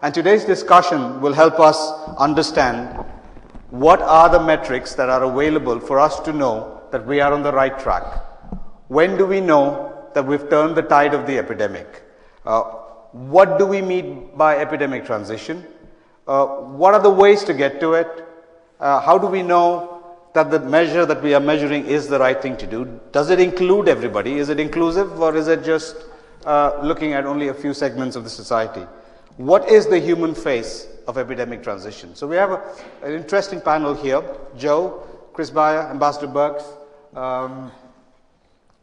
And today's discussion will help us understand what are the metrics that are available for us to know that we are on the right track. When do we know that we've turned the tide of the epidemic? What do we mean by epidemic transition? What are the ways to get to it? How do we know that the measure that we are measuring is the right thing to do? Does it include everybody? Is it inclusive, or is it just looking at only a few segments of the society? What is the human face of epidemic transition? So we have an interesting panel here. Joe, Chris Bayer, Ambassador Burks,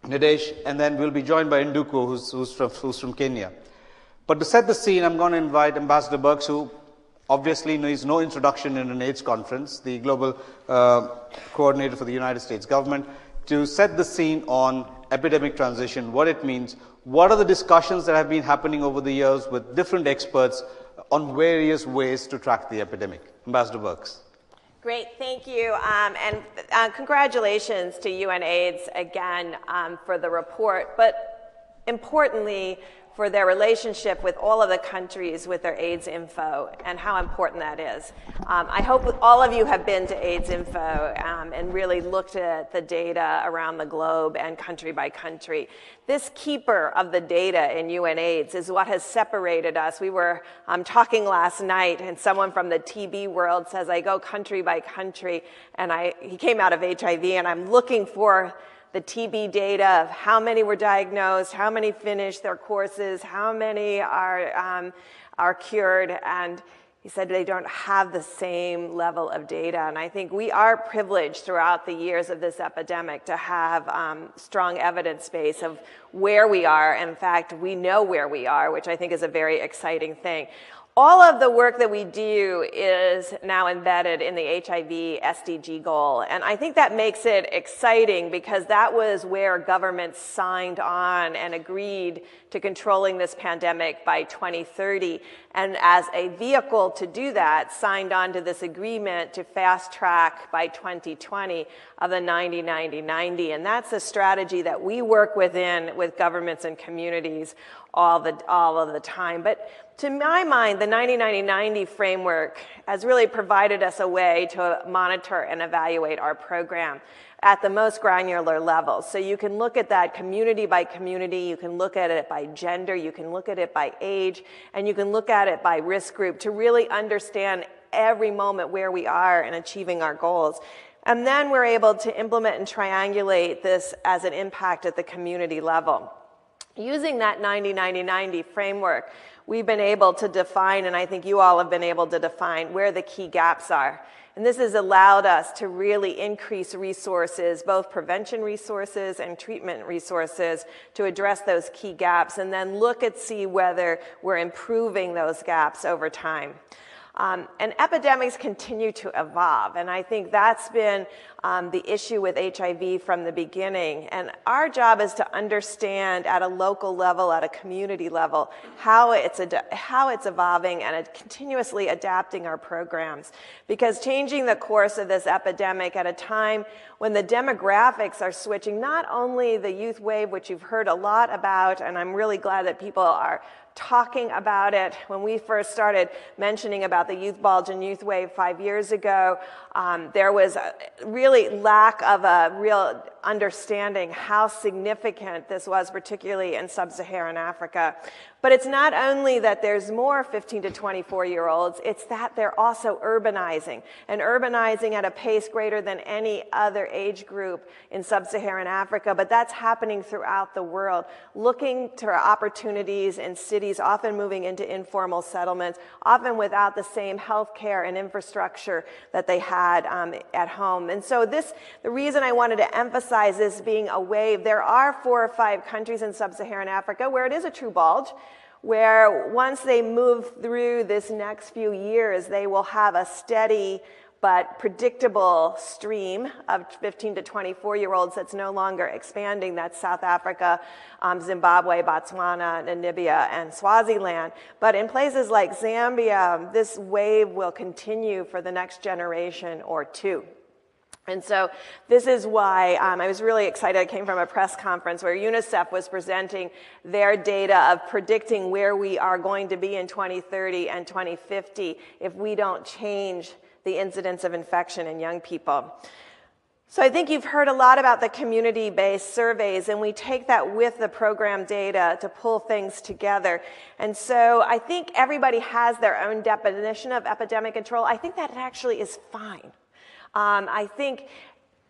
Nadesh, and then we'll be joined by Induku, who's from Kenya. But to set the scene, I'm going to invite Ambassador Burks, who obviously needs no introduction in an AIDS conference, the global coordinator for the United States government, to set the scene on epidemic transition, what it means, what are the discussions that have been happening over the years with different experts on various ways to track the epidemic. Ambassador Burks. Great, thank you, and congratulations to UNAIDS again for the report, but importantly, for their relationship with all of the countries with their AIDS info and how important that is. I hope all of you have been to AIDS info and really looked at the data around the globe and country by country. This keeper of the data in UNAIDS is what has separated us. We were talking last night, and someone from the TB world says, I go country by country, and he came out of HIV, and I'm looking for the TB data of how many were diagnosed, how many finished their courses, how many are cured, and he said they don't have the same level of data. And I think we are privileged throughout the years of this epidemic to have strong evidence base of where we are. In fact, we know where we are, which I think is a very exciting thing. All of the work that we do is now embedded in the HIV SDG goal, and I think that makes it exciting because that was where governments signed on and agreed to controlling this pandemic by 2030, and as a vehicle to do that, signed on to this agreement to fast track by 2020 of the 90-90-90, and that's a strategy that we work within with governments and communities all of the time. But to my mind, the 90-90-90 framework has really provided us a way to monitor and evaluate our program at the most granular level. So you can look at that community by community, you can look at it by gender, you can look at it by age, and you can look at it by risk group to really understand every moment where we are in achieving our goals. And then we're able to implement and triangulate this as an impact at the community level. Using that 90-90-90 framework, we've been able to define, and I think you all have been able to define, where the key gaps are. And this has allowed us to really increase resources, both prevention resources and treatment resources, to address those key gaps, and then look and see whether we're improving those gaps over time. And epidemics continue to evolve, and I think that's been the issue with HIV from the beginning. And our job is to understand at a local level, at a community level, how it's evolving and continuously adapting our programs. Because changing the course of this epidemic at a time when the demographics are switching, not only the youth wave, which you've heard a lot about, and I'm really glad that people are talking about it. When we first started mentioning about the youth bulge and youth wave 5 years ago, there was a really lack of a real understanding how significant this was, particularly in sub-Saharan Africa. But it's not only that there's more 15 to 24-year-olds, it's that they're also urbanizing, and urbanizing at a pace greater than any other age group in sub-Saharan Africa, but that's happening throughout the world, looking to opportunities in cities, often moving into informal settlements, often without the same health care and infrastructure that they had at home. And so the reason I wanted to emphasize this being a wave, there are 4 or 5 countries in sub-Saharan Africa where it is a true bulge, where once they move through this next few years, they will have a steady but predictable stream of 15 to 24-year-olds that's no longer expanding. That's South Africa, Zimbabwe, Botswana, Namibia, and Swaziland. But in places like Zambia, this wave will continue for the next generation or two. And so this is why I was really excited. I came from a press conference where UNICEF was presenting their data of predicting where we are going to be in 2030 and 2050 if we don't change the incidence of infection in young people. So I think you've heard a lot about the community-based surveys, and we take that with the program data to pull things together. And so I think everybody has their own definition of epidemic control. I think that actually is fine. I think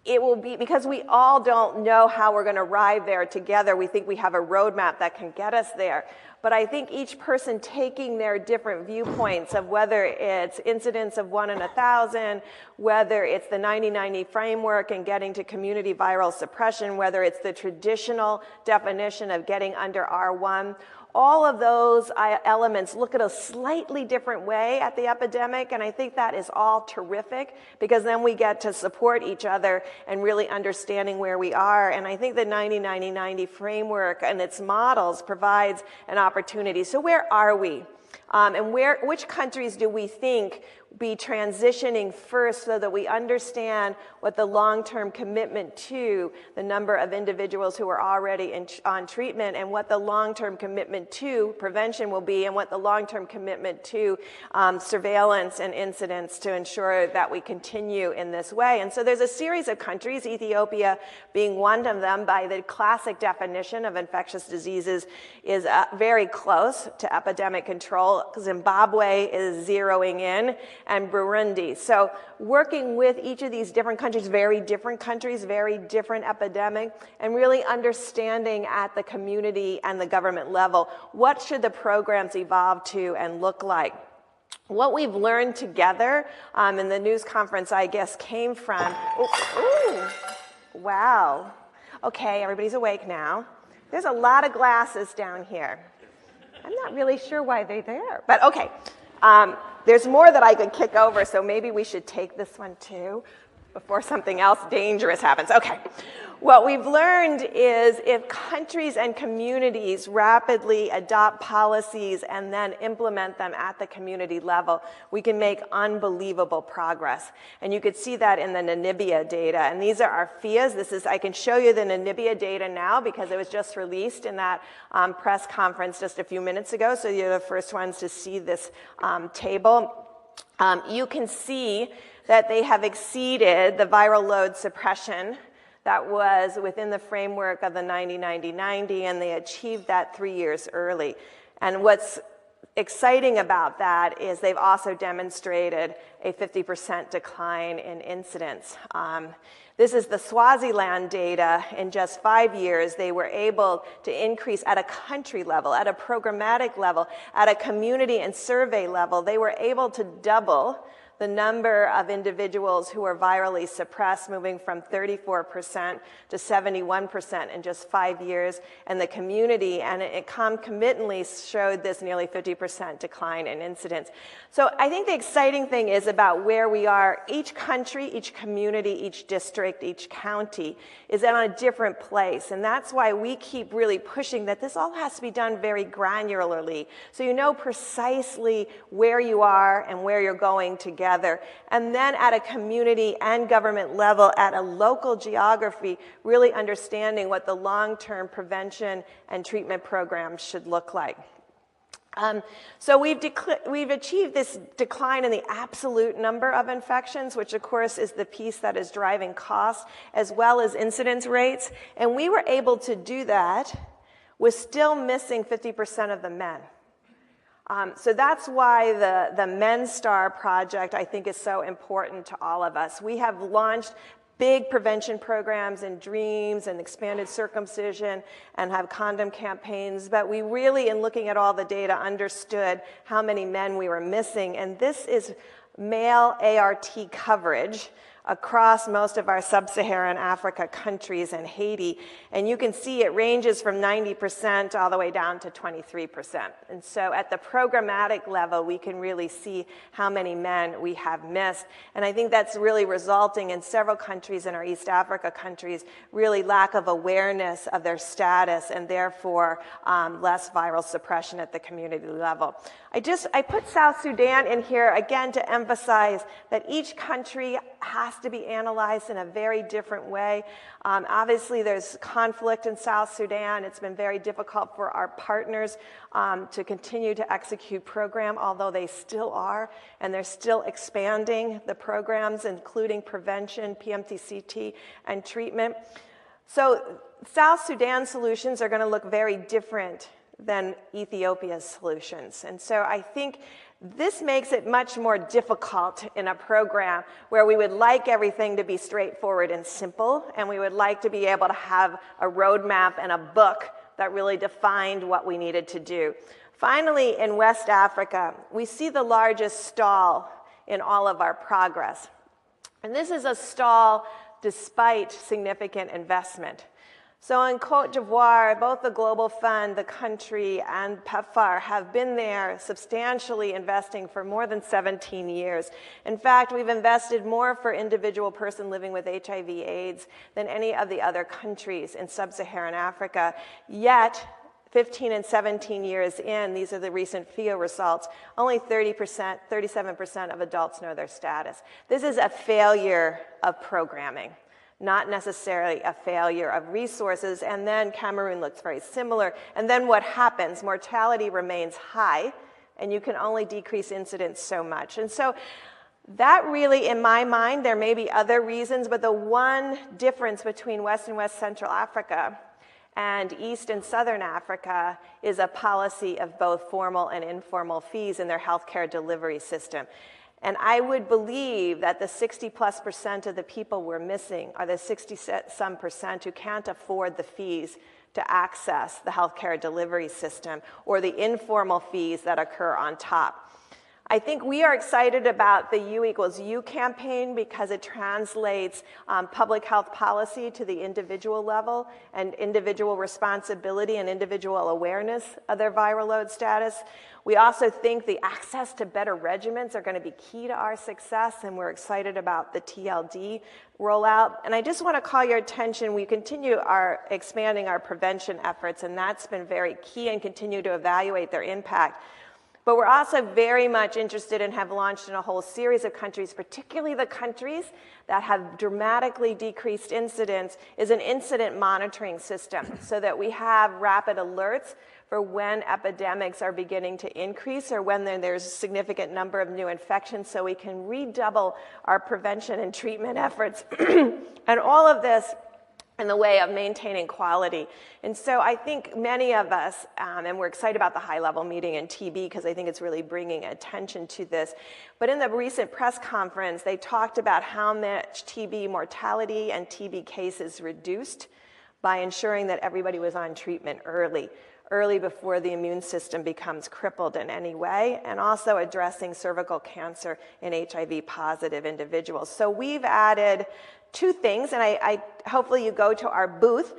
it will be, because we all don't know how we're going to arrive there together. We think we have a roadmap that can get us there. But I think each person taking their different viewpoints of whether it's incidence of 1 in 1,000, whether it's the 90-90 framework and getting to community viral suppression, whether it's the traditional definition of getting under R1, all of those elements look at a slightly different way at the epidemic, and I think that is all terrific, because then we get to support each other and really understanding where we are. And I think the 90-90-90 framework and its models provides an opportunity. So where are we? And which countries do we think be transitioning first so that we understand what the long-term commitment to the number of individuals who are already on treatment, and what the long-term commitment to prevention will be, and what the long-term commitment to surveillance and incidence to ensure that we continue in this way. And so there's a series of countries, Ethiopia being one of them by the classic definition of infectious diseases, is very close to epidemic control. Zimbabwe is zeroing in, and Burundi. So working with each of these different countries, very different epidemic, and really understanding at the community and the government level, what should the programs evolve to and look like? What we've learned together in the news conference, I guess, came from, wow. Okay, everybody's awake now. There's a lot of glasses down here. I'm not really sure why they're there, but okay. There's more that I could kick over, so maybe we should take this one too before something else dangerous happens. Okay. What we've learned is if countries and communities rapidly adopt policies and then implement them at the community level, we can make unbelievable progress. And you could see that in the Namibia data. And these are our FIAs. I can show you the Namibia data now because it was just released in that press conference just a few minutes ago. So you're the first ones to see this table. You can see that they have exceeded the viral load suppression that was within the framework of the 90-90-90, and they achieved that 3 years early. And what's exciting about that is they've also demonstrated a 50% decline in incidence. This is the Swaziland data. In just 5 years, they were able to increase at a country level, at a programmatic level, at a community and survey level. They were able to double the number of individuals who are virally suppressed, moving from 34% to 71% in just 5 years. And the community, and it concomitantly showed this nearly 50% decline in incidence. So I think the exciting thing is about where we are. Each country, each community, each district, each county is in a different place. And that's why we keep really pushing that this all has to be done very granularly, so you know precisely where you are and where you're going together. And then at a community and government level, at a local geography, really understanding what the long-term prevention and treatment programs should look like. So we've achieved this decline in the absolute number of infections, which of course is the piece that is driving costs, as well as incidence rates. And we were able to do that with still missing 50% of the men. So that's why the Men's Star project, I think, is so important to all of us. We have launched big prevention programs in DREAMS and expanded circumcision and have condom campaigns, but we really, in looking at all the data, understood how many men we were missing. And this is male ART coverage across most of our sub-Saharan Africa countries and Haiti. And you can see it ranges from 90% all the way down to 23%. And so at the programmatic level, we can really see how many men we have missed. And I think that's really resulting in several countries in our East Africa countries really lack of awareness of their status, and therefore less viral suppression at the community level. I put South Sudan in here again to emphasize that each country has to be analyzed in a very different way. Obviously, there's conflict in South Sudan. It's been very difficult for our partners to continue to execute program, although they still are, and they're still expanding the programs, including prevention, PMTCT, and treatment. So South Sudan solutions are going to look very different than Ethiopia's solutions. And so I think this makes it much more difficult in a program where we would like everything to be straightforward and simple, and we would like to be able to have a roadmap and a book that really defined what we needed to do. Finally, in West Africa, we see the largest stall in all of our progress. And this is a stall despite significant investment. So in Côte d'Ivoire, both the Global Fund, the country, and Pepfar have been there substantially investing for more than 17 years. In fact, we've invested more for individual person living with HIV/AIDS than any of the other countries in sub-Saharan Africa. Yet, 15 and 17 years in, these are the recent FIO results, only 30%, 37% of adults know their status. This is a failure of programming, not necessarily a failure of resources. And then Cameroon looks very similar. And then what happens? Mortality remains high, and you can only decrease incidence so much. And so that really, in my mind, there may be other reasons, but the one difference between West and West Central Africa and East and Southern Africa is a policy of both formal and informal fees in their healthcare delivery system. And I would believe that the 60+% of the people we're missing are the 60-some% who can't afford the fees to access the healthcare delivery system or the informal fees that occur on top. I think we are excited about the U=U campaign because it translates public health policy to the individual level and individual responsibility and individual awareness of their viral load status. We also think the access to better regimens are going to be key to our success, and we're excited about the TLD rollout. And I just want to call your attention, we continue expanding our prevention efforts, and that's been very key, and continue to evaluate their impact. But we're also very much interested and have launched in a whole series of countries, particularly the countries that have dramatically decreased incidence, is an incident monitoring system so that we have rapid alerts for when epidemics are beginning to increase or when there's a significant number of new infections, so we can redouble our prevention and treatment efforts. And all of this in the way of maintaining quality. And so I think many of us, and we're excited about the high-level meeting in TB because I think it's really bringing attention to this, but in the recent press conference, they talked about how much TB mortality and TB cases reduced by ensuring that everybody was on treatment early before the immune system becomes crippled in any way, and also addressing cervical cancer in HIV-positive individuals. So we've added two things, and I hopefully you go to our booth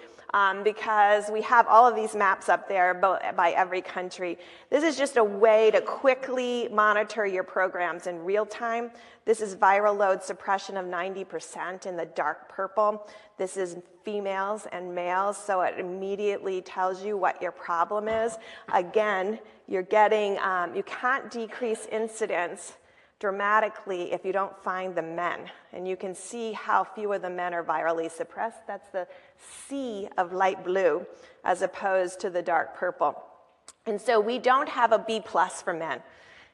because we have all of these maps up there by every country. This is just a way to quickly monitor your programs in real time. This is viral load suppression of 90% in the dark purple. This is females and males, so it immediately tells you what your problem is. Again, you're getting, you can't decrease incidence dramatically if you don't find the men. And you can see how few of the men are virally suppressed. That's the sea of light blue as opposed to the dark purple. And so we don't have a B+ for men.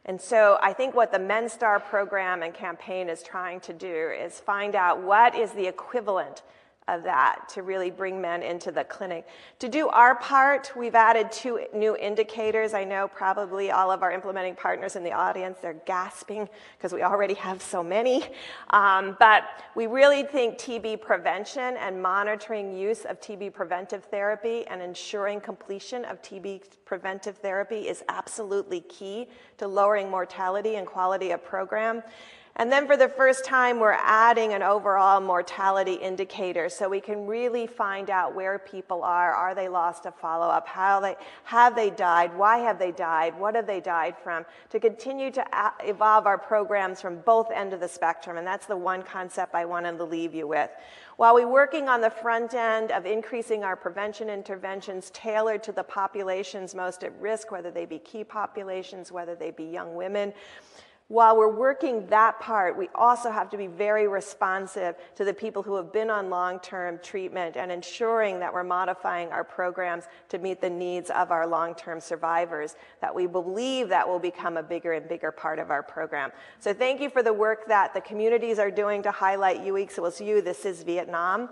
And so I think what the MenStar program and campaign is trying to do is find out what is the equivalent of that to really bring men into the clinic. To do our part, we've added 2 new indicators. I know probably all of our implementing partners in the audience, they're gasping because we already have so many. But we really think TB prevention and monitoring use of TB preventive therapy and ensuring completion of TB preventive therapy is absolutely key to lowering mortality and quality of program. And then for the first time, we're adding an overall mortality indicator so we can really find out where people are they lost to follow-up, have they died, why have they died, what have they died from, to continue to evolve our programs from both ends of the spectrum. And that's the one concept I wanted to leave you with. While we're working on the front end of increasing our prevention interventions tailored to the populations most at risk, whether they be key populations, whether they be young women, While we're working that part, we also have to be very responsive to the people who have been on long-term treatment and ensuring that we're modifying our programs to meet the needs of our long-term survivors, that we believe that will become a bigger and bigger part of our program. So thank you for the work that the communities are doing to highlight U equals U. This is Vietnam's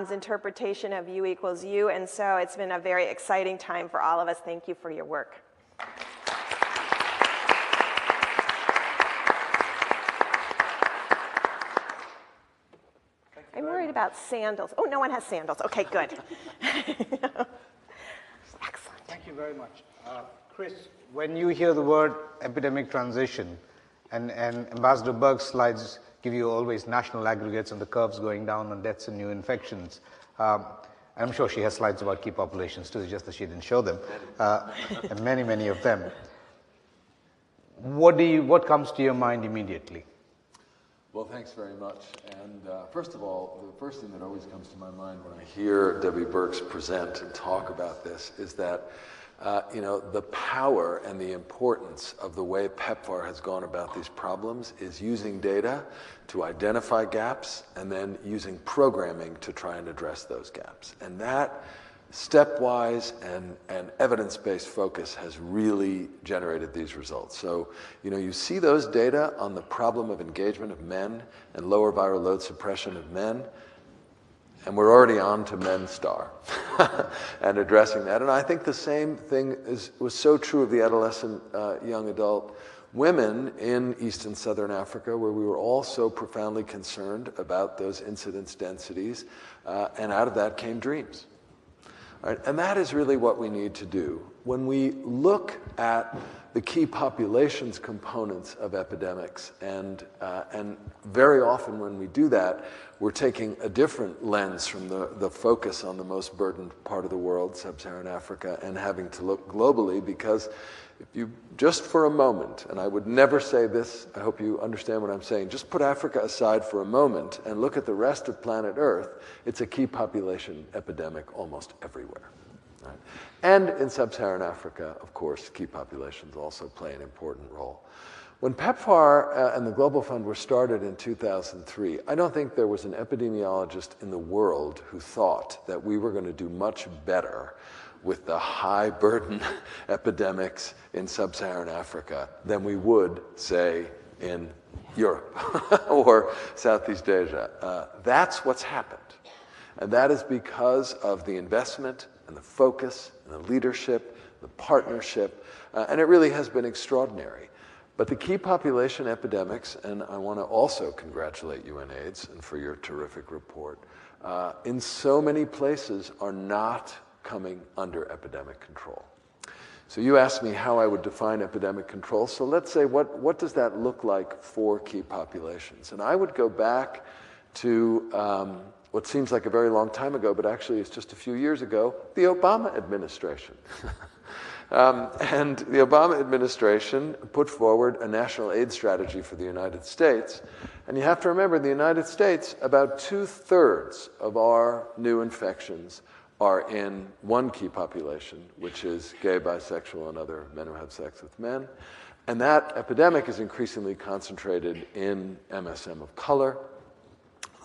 interpretation of U equals U, and so it's been a very exciting time for all of us. Thank you for your work. I'm worried about sandals. Oh, no one has sandals. Okay, good. Excellent. Thank you very much. Chris, when you hear the word epidemic transition, and Ambassador Berg's slides give you always national aggregates and the curves going down on deaths and new infections. I'm sure she has slides about key populations too, it's just that she didn't show them, and many, many of them. What comes to your mind immediately? Well, thanks very much. And first of all, the first thing that always comes to my mind when I hear Debbie Birx present and talk about this is that, the power and the importance of the way Pepfar has gone about these problems is using data to identify gaps and then using programming to try and address those gaps. And that stepwise and evidence-based focus has really generated these results. So, you see those data on the problem of engagement of men and lower viral load suppression of men, and we're already on to men's star and addressing that. And I think the same thing was so true of the adolescent, young adult women in East and Southern Africa, where we were all so profoundly concerned about those incidence densities, and out of that came dreams. Right? And that is really what we need to do. When we look at the key populations components of epidemics, and very often when we do that, we're taking a different lens from the focus on the most burdened part of the world, sub-Saharan Africa, and having to look globally, because if you just for a moment, and I would never say this, I hope you understand what I'm saying, just put Africa aside for a moment and look at the rest of planet Earth, it's a key population epidemic almost everywhere. Right? And in sub-Saharan Africa, of course, key populations also play an important role. When Pepfar and the Global Fund were started in 2003, I don't think there was an epidemiologist in the world who thought that we were going to do much better with the high burden epidemics in sub-Saharan Africa than we would, say, in Europe or Southeast Asia. That's what's happened. And that is because of the investment and the focus and the leadership, the partnership, and it really has been extraordinary. But the key population epidemics, and I want to also congratulate UNAIDS and for your terrific report, in so many places are not coming under epidemic control. So you asked me how I would define epidemic control. So let's say, what does that look like for key populations? And I would go back to what seems like a very long time ago, but actually it's just a few years ago, the Obama administration. And the Obama administration put forward a national AIDS strategy for the United States. And you have to remember, in the United States, about 2/3 of our new infections are in one key population, which is gay, bisexual, and other men who have sex with men. And that epidemic is increasingly concentrated in MSM of color,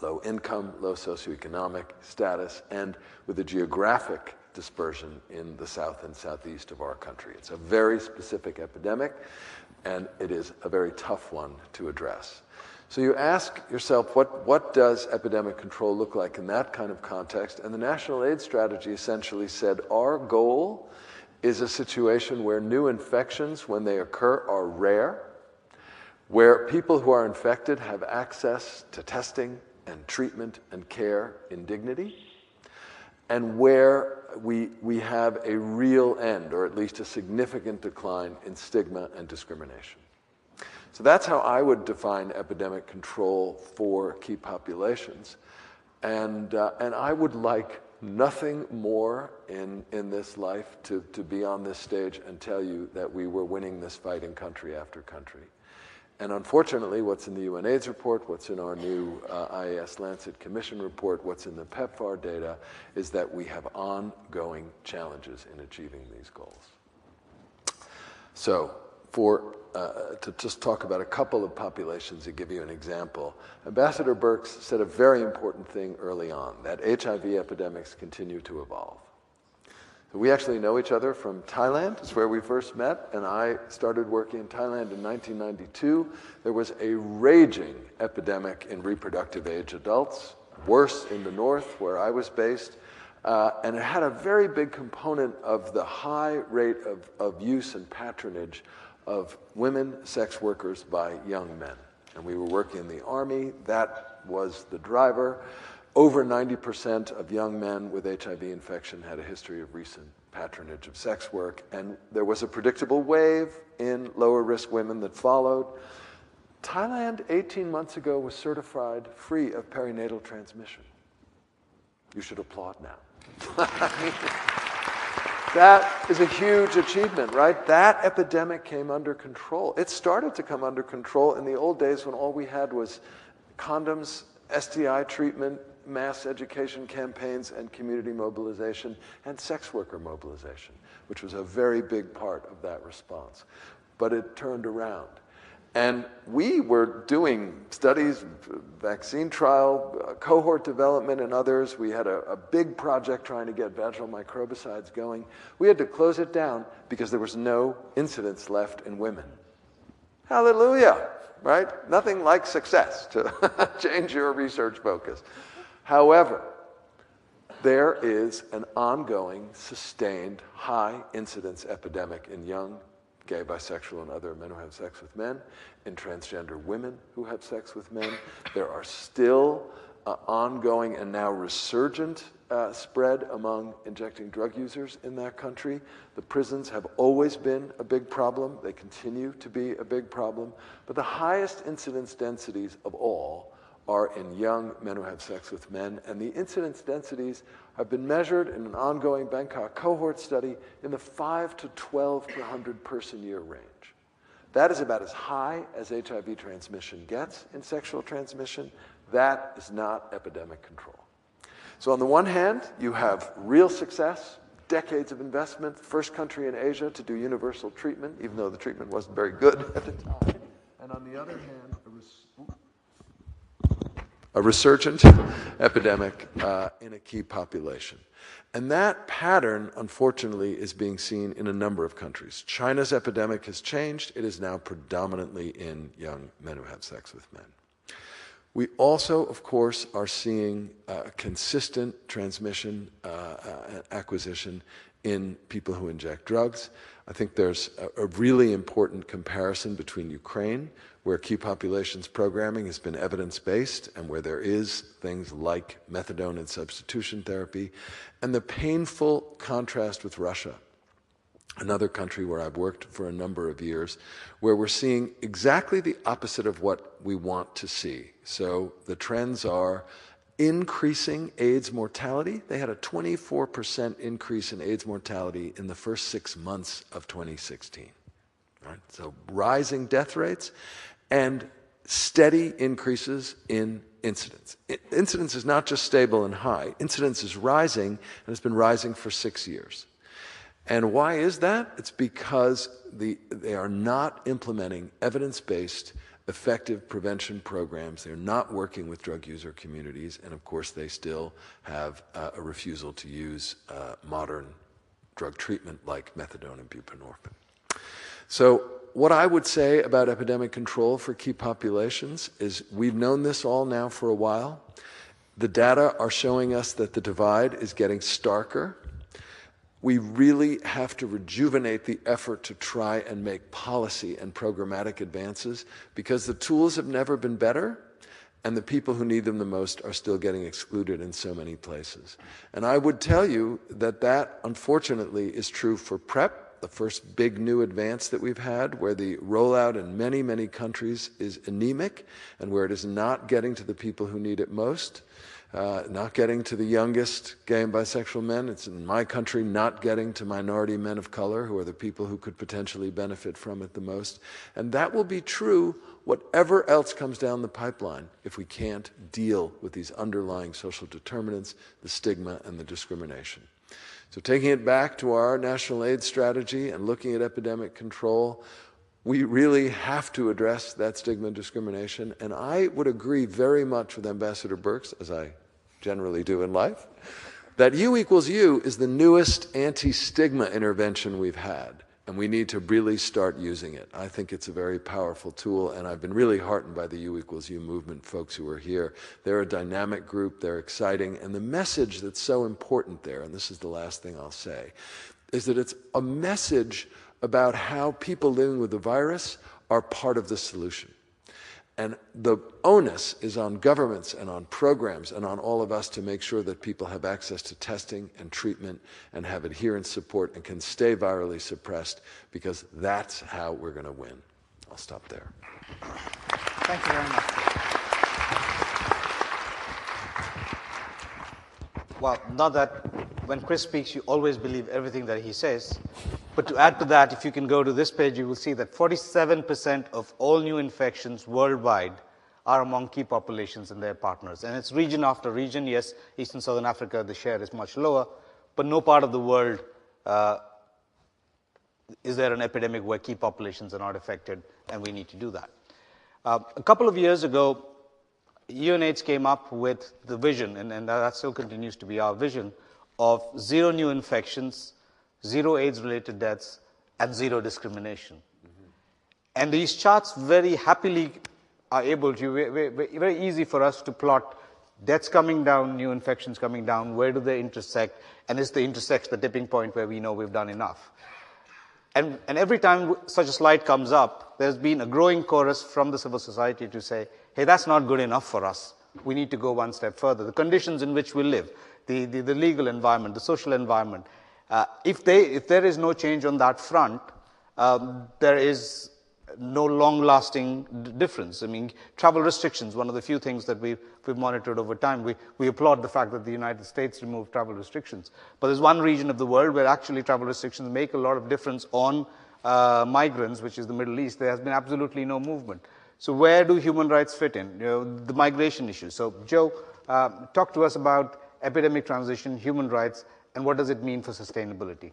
low income, low socioeconomic status, and with a geographic dispersion in the south and southeast of our country. It's a very specific epidemic, and it is a very tough one to address. So you ask yourself, what does epidemic control look like in that kind of context? And the National AIDS Strategy essentially said, our goal is a situation where new infections, when they occur, are rare, where people who are infected have access to testing and treatment and care in dignity, and where we have a real end, or at least a significant decline in stigma and discrimination. So that's how I would define epidemic control for key populations. And I would like nothing more in this life to be on this stage and tell you that we were winning this fight in country after country. And unfortunately, what's in the UNAIDS report, what's in our new IAS Lancet Commission report, what's in the Pepfar data, is that we have ongoing challenges in achieving these goals. So, to just talk about a couple of populations to give you an example. Ambassador Birx said a very important thing early on, that HIV epidemics continue to evolve. So we actually know each other from Thailand. It's where we first met, and I started working in Thailand in 1992. There was a raging epidemic in reproductive age adults, worse in the north where I was based, and it had a very big component of the high rate of use and patronage of women sex workers by young men. And we were working in the army. That was the driver. Over 90% of young men with HIV infection had a history of recent patronage of sex work, and there was a predictable wave in lower risk women that followed. Thailand 18 months ago was certified free of perinatal transmission. You should applaud now. That is a huge achievement, right? That epidemic came under control. It started to come under control in the old days when all we had was condoms, STI treatment, mass education campaigns, and community mobilization, and sex worker mobilization, which was a very big part of that response. But it turned around. And we were doing studies, vaccine trial, cohort development, and others. We had a big project trying to get vaginal microbicides going. We had to close it down because there was no incidence left in women. Hallelujah, right? Nothing like success to change your research focus. However, there is an ongoing, sustained, high incidence epidemic in young gay, bisexual, and other men who have sex with men, in transgender women who have sex with men. There are still ongoing and now resurgent spread among injecting drug users in that country. The prisons have always been a big problem. They continue to be a big problem. But the highest incidence densities of all are in young men who have sex with men, and the incidence densities have been measured in an ongoing Bangkok cohort study in the 5 to 12 per 100 person year range. That is about as high as HIV transmission gets in sexual transmission. That is not epidemic control. So on the one hand, you have real success, decades of investment, first country in Asia to do universal treatment, even though the treatment wasn't very good at the time. And on the other hand, a resurgent epidemic in a key population. And that pattern, unfortunately, is being seen in a number of countries. China's epidemic has changed. It is now predominantly in young men who have sex with men. We also, of course, are seeing consistent transmission and acquisition in people who inject drugs. I think there's a really important comparison between Ukraine, where key populations programming has been evidence-based and where there is things like methadone and substitution therapy, and the painful contrast with Russia, another country where I've worked for a number of years, where we're seeing exactly the opposite of what we want to see. So the trends are increasing AIDS mortality. They had a 24% increase in AIDS mortality in the first 6 months of 2016. Right? So rising death rates and steady increases in incidence. Incidence is not just stable and high. Incidence is rising, and it's been rising for 6 years. And why is that? It's because they are not implementing evidence-based, effective prevention programs. They're not working with drug user communities, and of course they still have a refusal to use modern drug treatment like methadone and buprenorphine. So what I would say about epidemic control for key populations is we've known this all now for a while. The data are showing us that the divide is getting starker. We really have to rejuvenate the effort to try and make policy and programmatic advances because the tools have never been better and the people who need them the most are still getting excluded in so many places. And I would tell you that unfortunately is true for PrEP, the first big new advance that we've had, where the rollout in many, many countries is anemic and where it is not getting to the people who need it most. Not getting to the youngest gay and bisexual men. It's in my country not getting to minority men of color, who are the people who could potentially benefit from it the most. And that will be true whatever else comes down the pipeline if we can't deal with these underlying social determinants, the stigma and the discrimination. So taking it back to our national AIDS strategy and looking at epidemic control, We really have to address that stigma and discrimination. And I would agree very much with Ambassador Birx, as I generally do in life, that U equals U is the newest anti-stigma intervention we've had. And we need to really start using it. I think it's a very powerful tool, and I've been really heartened by the U equals U movement folks who are here. They're a dynamic group, they're exciting, and the message that's so important there, and this is the last thing I'll say, is that it's a message about how people living with the virus are part of the solution. And the onus is on governments and on programs and on all of us to make sure that people have access to testing and treatment and have adherence support and can stay virally suppressed, because that's how we're going to win. I'll stop there. Thank you very much. Well, not that when Chris speaks, you always believe everything that he says. But to add to that, if you can go to this page, you will see that 47% of all new infections worldwide are among key populations and their partners. And it's region after region. Yes, East and Southern Africa, the share is much lower, but no part of the world is there an epidemic where key populations are not affected, and we need to do that. A couple of years ago, UNAIDS came up with the vision, and that still continues to be our vision, of 0 new infections, 0 AIDS-related deaths, and 0 discrimination. And these charts very happily are able to, very easy for us to plot deaths coming down, new infections coming down, where do they intersect, and is the intersection the tipping point where we know we've done enough? And every time such a slide comes up, there's been a growing chorus from the civil society to say, hey, that's not good enough for us. We need to go one step further. The conditions in which we live, the legal environment, the social environment, if there is no change on that front, there is no long-lasting difference. I mean, travel restrictions, one of the few things that we've monitored over time. We applaud the fact that the United States removed travel restrictions. But there's one region of the world where actually travel restrictions make a lot of difference on migrants, which is the Middle East. There has been absolutely no movement. So where do human rights fit in? You know, the migration issue. So Joe, talk to us about epidemic transition, human rights, and what does it mean for sustainability?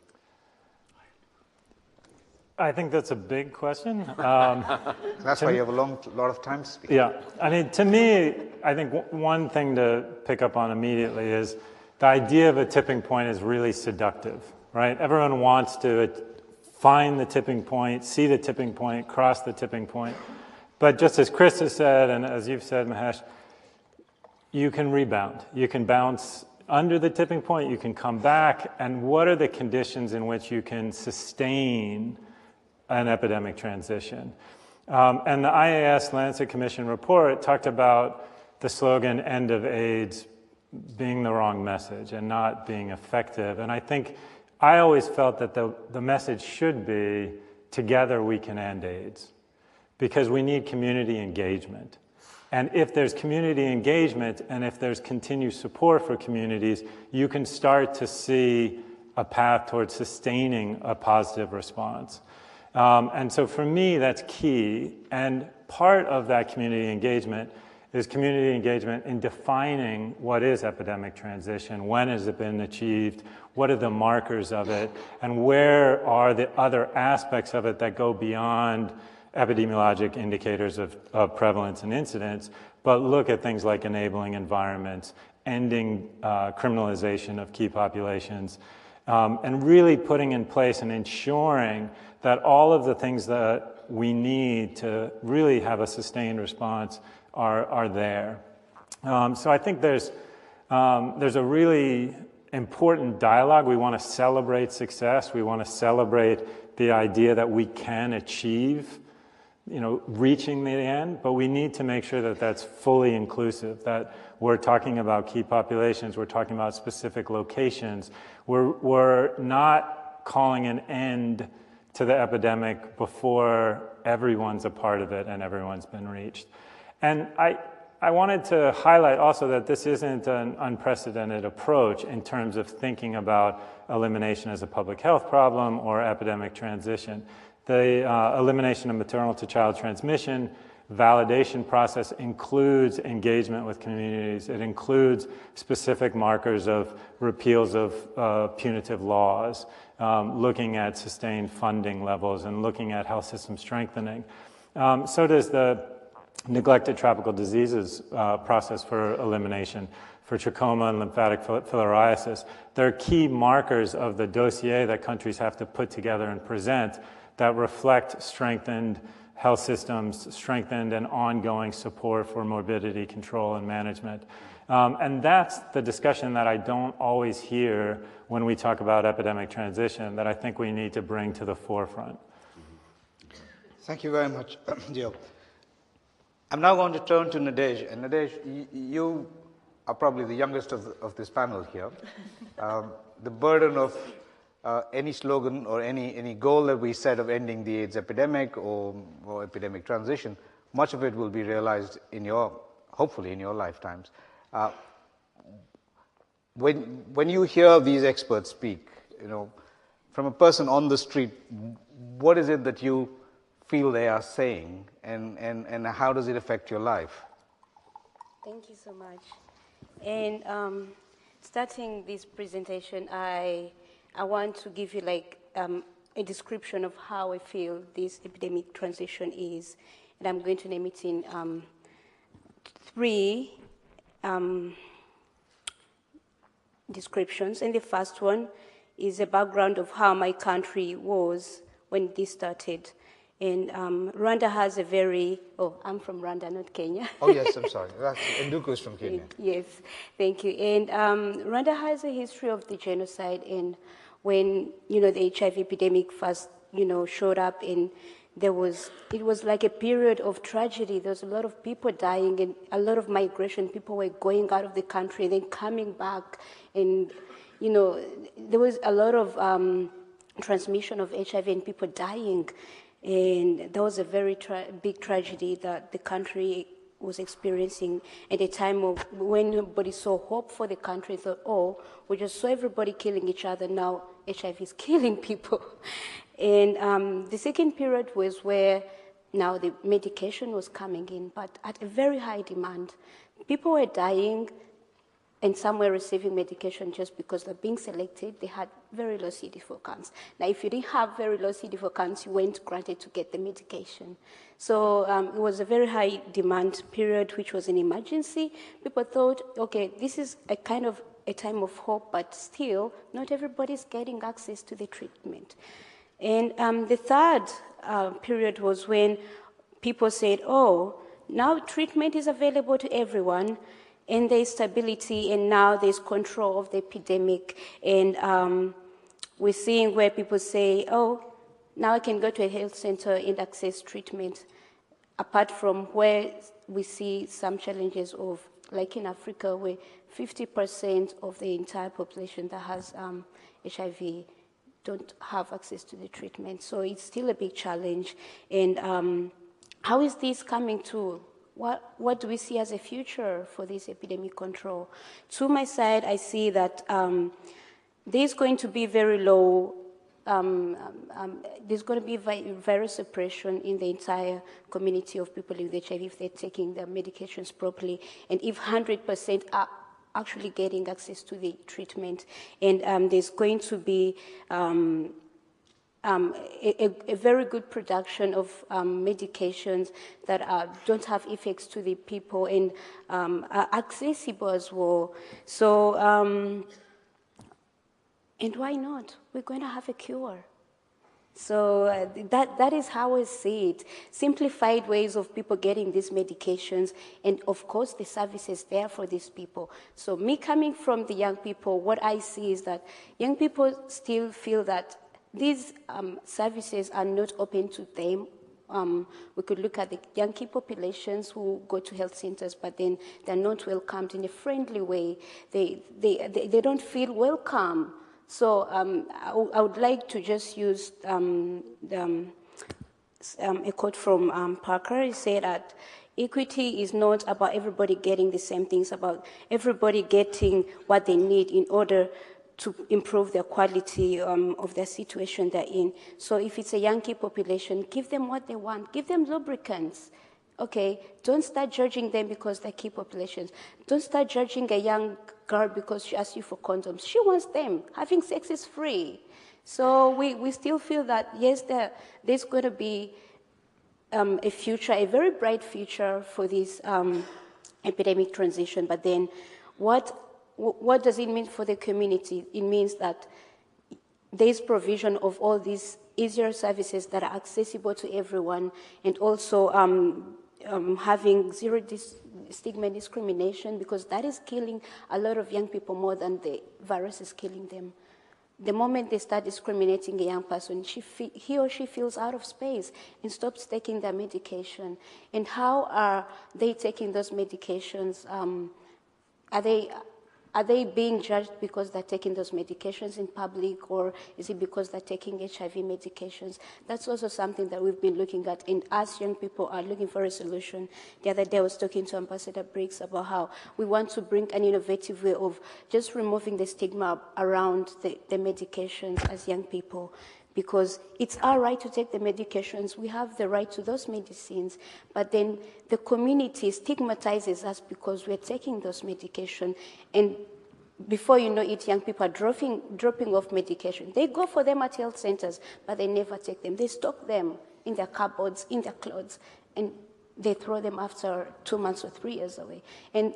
I think that's a big question. That's why you have a lot of time to speak. Yeah, I mean, to me, I think one thing to pick up on immediately is the idea of a tipping point is really seductive, right? Everyone wants to find the tipping point, see the tipping point, cross the tipping point. But just as Chris has said, and as you've said, Mahesh, you can rebound. You can bounce under the tipping point, you can come back, and what are the conditions in which you can sustain an epidemic transition? And the IAS Lancet Commission report talked about the slogan, end of AIDS, being the wrong message and not being effective. And I think I always felt that the message should be, together we can end AIDS, because we need community engagement. And if there's community engagement and if there's continued support for communities, you can start to see a path towards sustaining a positive response. And so for me, that's key. And part of that community engagement is community engagement in defining what is epidemic transition, when has it been achieved, what are the markers of it, and where are the other aspects of it that go beyond epidemiologic indicators of prevalence and incidence, but look at things like enabling environments, ending criminalization of key populations, and really putting in place and ensuring that all of the things that we need to really have a sustained response are there. So I think there's a really important dialogue. We want to celebrate success. We want to celebrate the idea that we can achieve, reaching the end, but we need to make sure that that's fully inclusive, that we're talking about key populations, we're talking about specific locations. We're not calling an end to the epidemic before everyone's a part of it and everyone's been reached. And I wanted to highlight also that this isn't an unprecedented approach in terms of thinking about elimination as a public health problem or epidemic transition. The elimination of maternal to child transmission validation process includes engagement with communities. It includes specific markers of repeals of punitive laws. looking at sustained funding levels and looking at health system strengthening. So does the neglected tropical diseases process for elimination, for trachoma and lymphatic filariasis. They're key markers of the dossier that countries have to put together and present that reflect strengthened health systems, strengthened and ongoing support for morbidity control and management. And that's the discussion that I don't always hear when we talk about epidemic transition that I think we need to bring to the forefront. Thank you very much, Gio. I'm now going to turn to Nadej. And Nadej, you are probably the youngest of this panel here. The burden of any slogan or any goal that we set of ending the AIDS epidemic or epidemic transition, much of it will be realized in hopefully in your lifetimes. When you hear these experts speak, from a person on the street, what is it that you feel they are saying, and how does it affect your life? Thank you so much. And starting this presentation, I want to give you a description of how I feel this epidemic transition is, and I'm going to name it in three descriptions. And the first one is a background of how my country was when this started. And Rwanda has a very, I'm from Rwanda, not Kenya. Oh, yes, I'm sorry. Nduku is from Kenya. Yes, thank you. And Rwanda has a history of the genocide. And when, the HIV epidemic first, showed up, and it was like a period of tragedy. There was a lot of people dying and a lot of migration. People were going out of the country and then coming back. And, there was a lot of transmission of HIV and people dying. And that was a very big tragedy that the country was experiencing at a time of when nobody saw hope for the country. Thought, we just saw everybody killing each other. Now HIV is killing people. And the second period was where now the medication was coming in, but at a very high demand. People were dying, and some were receiving medication just because they're being selected. They had very low CD4 counts. Now, if you didn't have very low CD4 counts, you weren't granted to get the medication. So it was a very high demand period, which was an emergency. People thought, okay, this is a kind of a time of hope, but still, not everybody's getting access to the treatment. And the third period was when people said, now treatment is available to everyone, and there's stability, and now there's control of the epidemic. And we're seeing where people say, now I can go to a health center and access treatment, apart from where we see some challenges of, like in Africa, where 50% of the entire population that has HIV don't have access to the treatment. So it's still a big challenge. And how is this coming to? What do we see as a future for this epidemic control? To my side, I see that there's going to be very low, there's going to be virus suppression in the entire community of people with HIV if they're taking their medications properly, and if 100% are actually getting access to the treatment. And there's going to be a very good production of medications that don't have effects to the people and are accessible as well. So, and why not? We're going to have a cure. So that is how I see it. Simplified ways of people getting these medications, and of course the services there for these people. So me coming from the young people, what I see is that young people still feel that these services are not open to them. We could look at the young key populations who go to health centers, but then they're not welcomed in a friendly way. They don't feel welcome. So I would like to just use a quote from Parker. He said that equity is not about everybody getting the same things, about everybody getting what they need in order to improve their quality of their situation they're in. So if it's a young key population, give them what they want. Give them lubricants. Okay, don't start judging them because they're key populations. Don't start judging a young girl because she asks you for condoms. She wants them. Having sex is free. So we still feel that, yes, there's going to be a future, a very bright future for this epidemic transition, but then what does it mean for the community? It means that there's provision of all these easier services that are accessible to everyone, and also having zero stigma and discrimination, because that is killing a lot of young people more than the virus is killing them. The moment they start discriminating a young person, he or she feels out of space and stops taking their medication. And how are they taking those medications? Are they being judged because they're taking those medications in public, or is it because they're taking HIV medications? That's also something that we've been looking at, and us young people are looking for a solution. The other day I was talking to Ambassador Briggs about how we want to bring an innovative way of just removing the stigma around the medications as young people, because it's our right to take the medications. We have the right to those medicines, but then the community stigmatizes us because we're taking those medications. And before you know it, young people are dropping off medication. They go for them at health centers, but they never take them. They stock them in their cupboards, in their clothes, and they throw them after 2 months or 3 years away. And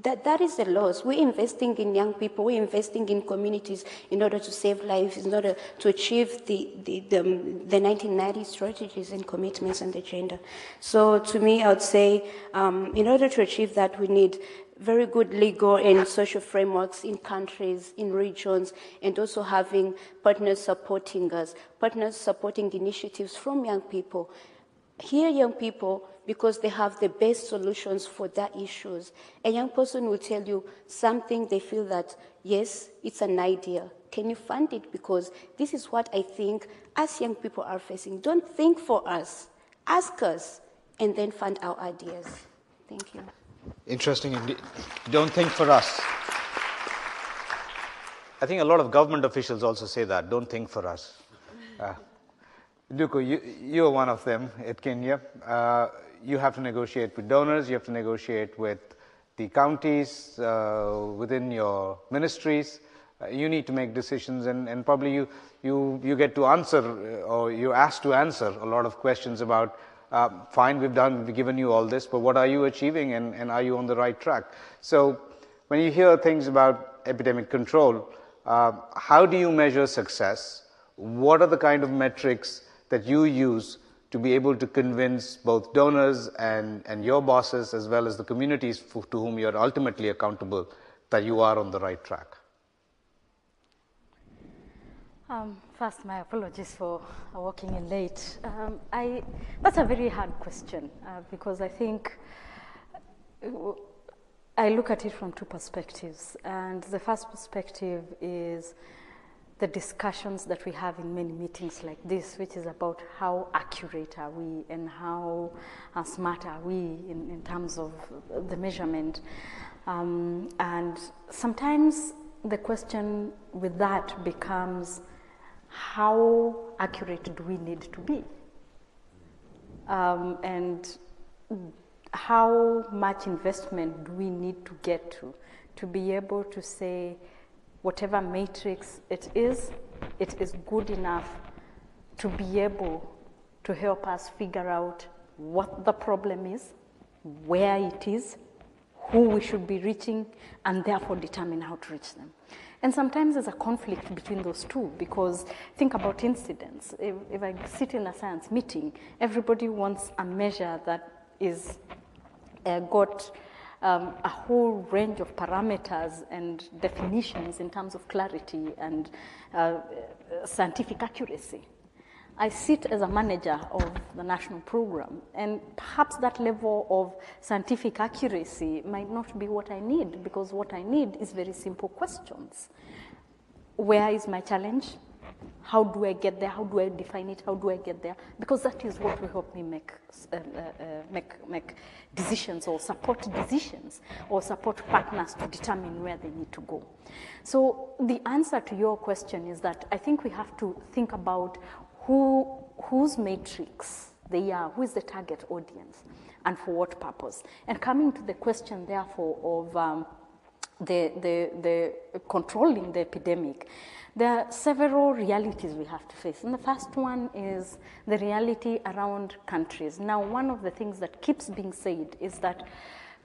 that is the loss. We're investing in young people, we're investing in communities in order to save lives, in order to achieve the 1990 strategies and commitments and agenda. So to me, I would say, in order to achieve that, we need very good legal and social frameworks in countries, in regions, and also having partners supporting us, partners supporting initiatives from young people. Here, young people, because they have the best solutions for their issues. A young person will tell you something they feel that, yes, it's an idea. Can you fund it? Because this is what I think us young people are facing. Don't think for us. Ask us, and then fund our ideas. Thank you. Interesting indeed. Don't think for us. I think a lot of government officials also say that. Don't think for us. Duko, you are one of them at Kenya. You have to negotiate with donors, you have to negotiate with the counties, within your ministries. You need to make decisions, and probably you get to answer, or you're asked to answer a lot of questions about, fine, we've given you all this, but what are you achieving, and are you on the right track? So when you hear things about epidemic control, how do you measure success? What are the kind of metrics that you use to be able to convince both donors and your bosses, as well as the communities to whom you're ultimately accountable, that you are on the right track? First, my apologies for walking in late. That's a very hard question, because I think I look at it from two perspectives. And the first perspective is the discussions that we have in many meetings like this, which is about how accurate are we and how smart are we in terms of the measurement. And sometimes the question with that becomes, how accurate do we need to be? And how much investment do we need to get to be able to say, whatever matrix it is good enough to be able to help us figure out what the problem is, where it is, who we should be reaching, and therefore determine how to reach them. And sometimes there's a conflict between those two, because think about incidence. If I sit in a science meeting, everybody wants a measure that is got a whole range of parameters and definitions in terms of clarity and scientific accuracy. I sit as a manager of the national program, and perhaps that level of scientific accuracy might not be what I need, because what I need is very simple questions. Where is my challenge? How do I get there? How do I define it? How do I get there? Because that is what will help me make decisions, or support decisions, or support partners to determine where they need to go. So the answer to your question is that I think we have to think about whose matrix they are, who is the target audience, and for what purpose. And coming to the question, therefore, of the controlling the epidemic, there are several realities we have to face. And the first one is the reality around countries. Now, one of the things that keeps being said is that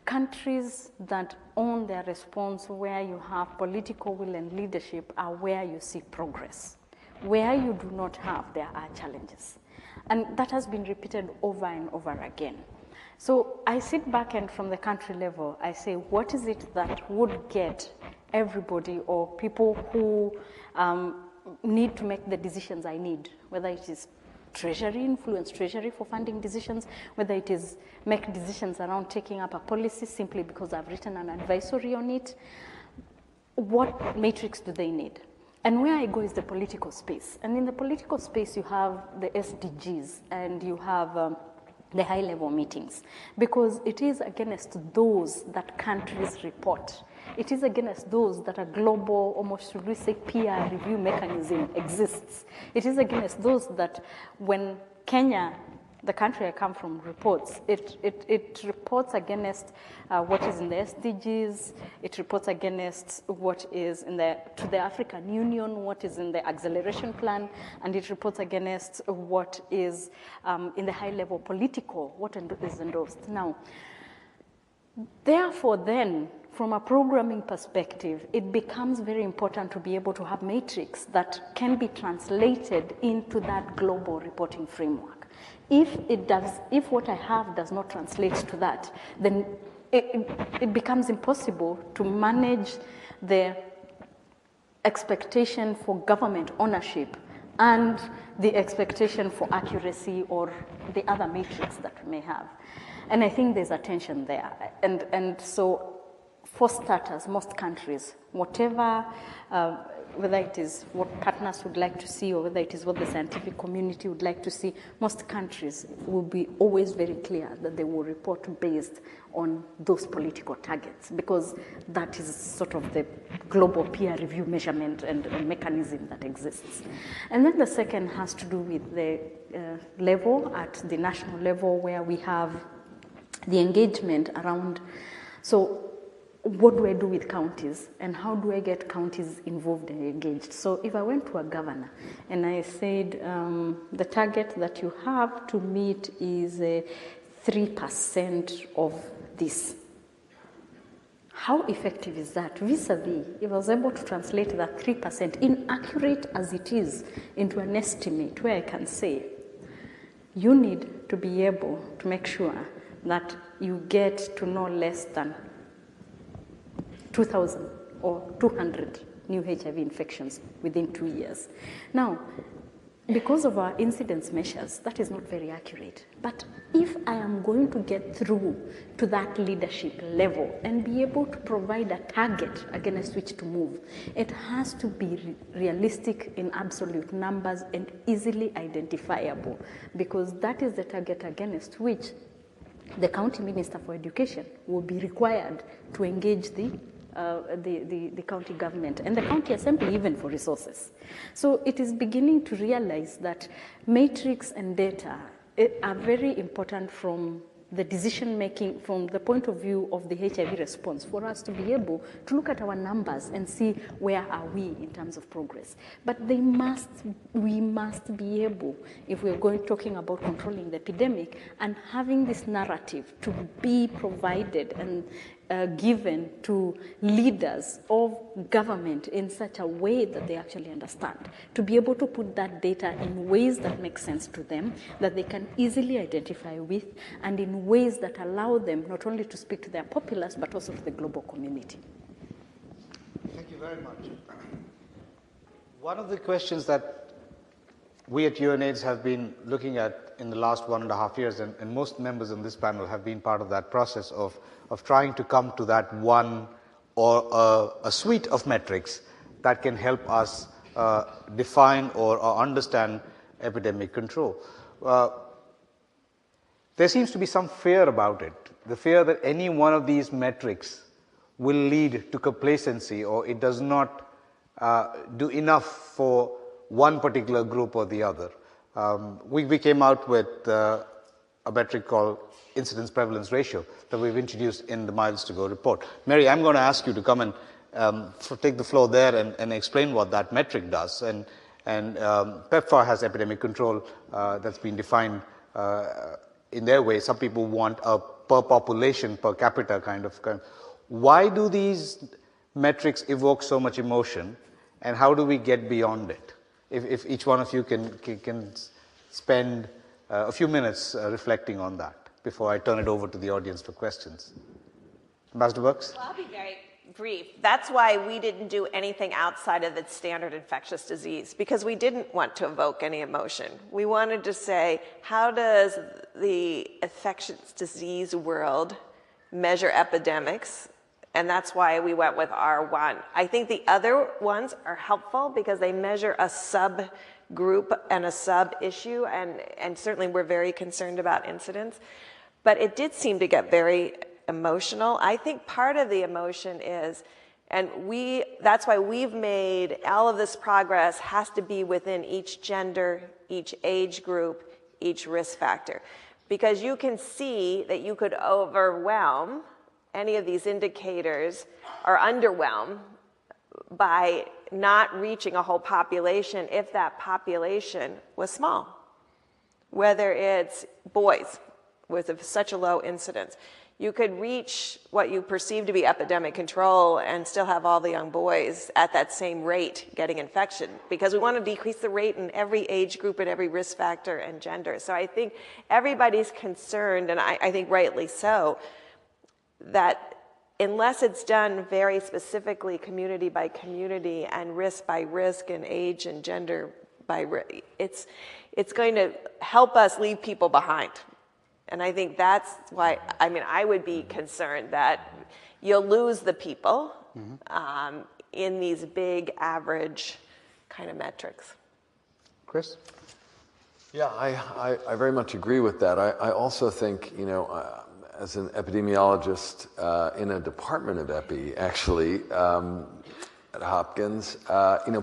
countries that own their response, where you have political will and leadership, are where you see progress. Where you do not have, there are challenges. And that has been repeated over and over again. So I sit back and from the country level, I say, what is it that would get everybody or people who need to make the decisions I need, whether it is Treasury, influence Treasury for funding decisions, whether it is make decisions around taking up a policy simply because I've written an advisory on it. What matrix do they need? And where I go is the political space. And in the political space, you have the SDGs and you have the high-level meetings, because it is against those that countries report. It is against those that a global, almost should we say, peer review mechanism exists. It is against those that when Kenya, the country I come from, reports, it reports against what is in the SDGs, it reports against what is in to the African Union, what is in the acceleration plan, and it reports against what is in the high-level political, what is endorsed. Now, therefore then, from a programming perspective, it becomes very important to be able to have matrix that can be translated into that global reporting framework. If what I have does not translate to that, then it becomes impossible to manage the expectation for government ownership and the expectation for accuracy or the other matrix that we may have. And I think there's a tension there. And so for starters, most countries, whatever, whether it is what partners would like to see or whether it is what the scientific community would like to see, most countries will be always very clear that they will report based on those political targets, because that is sort of the global peer review measurement and mechanism that exists. And then the second has to do with the level at the national level where we have the engagement around, so what do I do with counties and how do I get counties involved and engaged? So if I went to a governor and I said the target that you have to meet is 3% of this, how effective is that? Vis-a-vis, if I was able to translate that 3%, inaccurate as it is, into an estimate where I can say, you need to be able to make sure that you get to no less than 2,000 or 200 new HIV infections within 2 years. Now, because of our incidence measures, that is not very accurate. But if I am going to get through to that leadership level and be able to provide a target against which to move, it has to be realistic in absolute numbers and easily identifiable, because that is the target against which the county minister for education will be required to engage the county government and the county assembly even for resources. So it is beginning to realize that matrix and data are very important from the decision making, from the point of view of the HIV response, for us to be able to look at our numbers and see where are we in terms of progress. But we must be able, if we're talking about controlling the epidemic and having this narrative to be provided and given to leaders of government in such a way that they actually understand, to be able to put that data in ways that make sense to them, that they can easily identify with, and in ways that allow them not only to speak to their populace, but also to the global community. Thank you very much. One of the questions that we at UNAIDS have been looking at in the last 1.5 years, and most members in this panel have been part of that process of trying to come to that one or a suite of metrics that can help us define or understand epidemic control. There seems to be some fear about it, the fear that any one of these metrics will lead to complacency, or it does not do enough for one particular group or the other. We came out with a metric called incidence prevalence ratio that we've introduced in the Milestogo report. Mary, I'm going to ask you to come and take the floor there and explain what that metric does. And Pepfar has epidemic control that's been defined in their way. Some people want a per population, per capita kind of. Why do these metrics evoke so much emotion, and how do we get beyond it? If each one of you can spend a few minutes reflecting on that before I turn it over to the audience for questions. Ambassador Burks? Well, I'll be very brief. That's why we didn't do anything outside of the standard infectious disease, because we didn't want to evoke any emotion. We wanted to say, how does the infectious disease world measure epidemics? And that's why we went with R1. I think the other ones are helpful because they measure a subgroup and a sub-issue, and certainly we're very concerned about incidence. But it did seem to get very emotional. I think part of the emotion is, and that's why we've made all of this progress has to be within each gender, each age group, each risk factor. Because you can see that you could overwhelm any of these indicators or underwhelm by not reaching a whole population if that population was small. Whether it's boys with such a low incidence. You could reach what you perceive to be epidemic control and still have all the young boys at that same rate getting infection, because we want to decrease the rate in every age group and every risk factor and gender. So I think everybody's concerned, and I think rightly so, that unless it's done very specifically community by community and risk by risk and age and gender by it's going to help us leave people behind. And I think that's why, I mean, I would be concerned that you'll lose the people in these big average kind of metrics. Chris? Yeah, I very much agree with that. I also think, as an epidemiologist in a department of epi, actually, at Hopkins,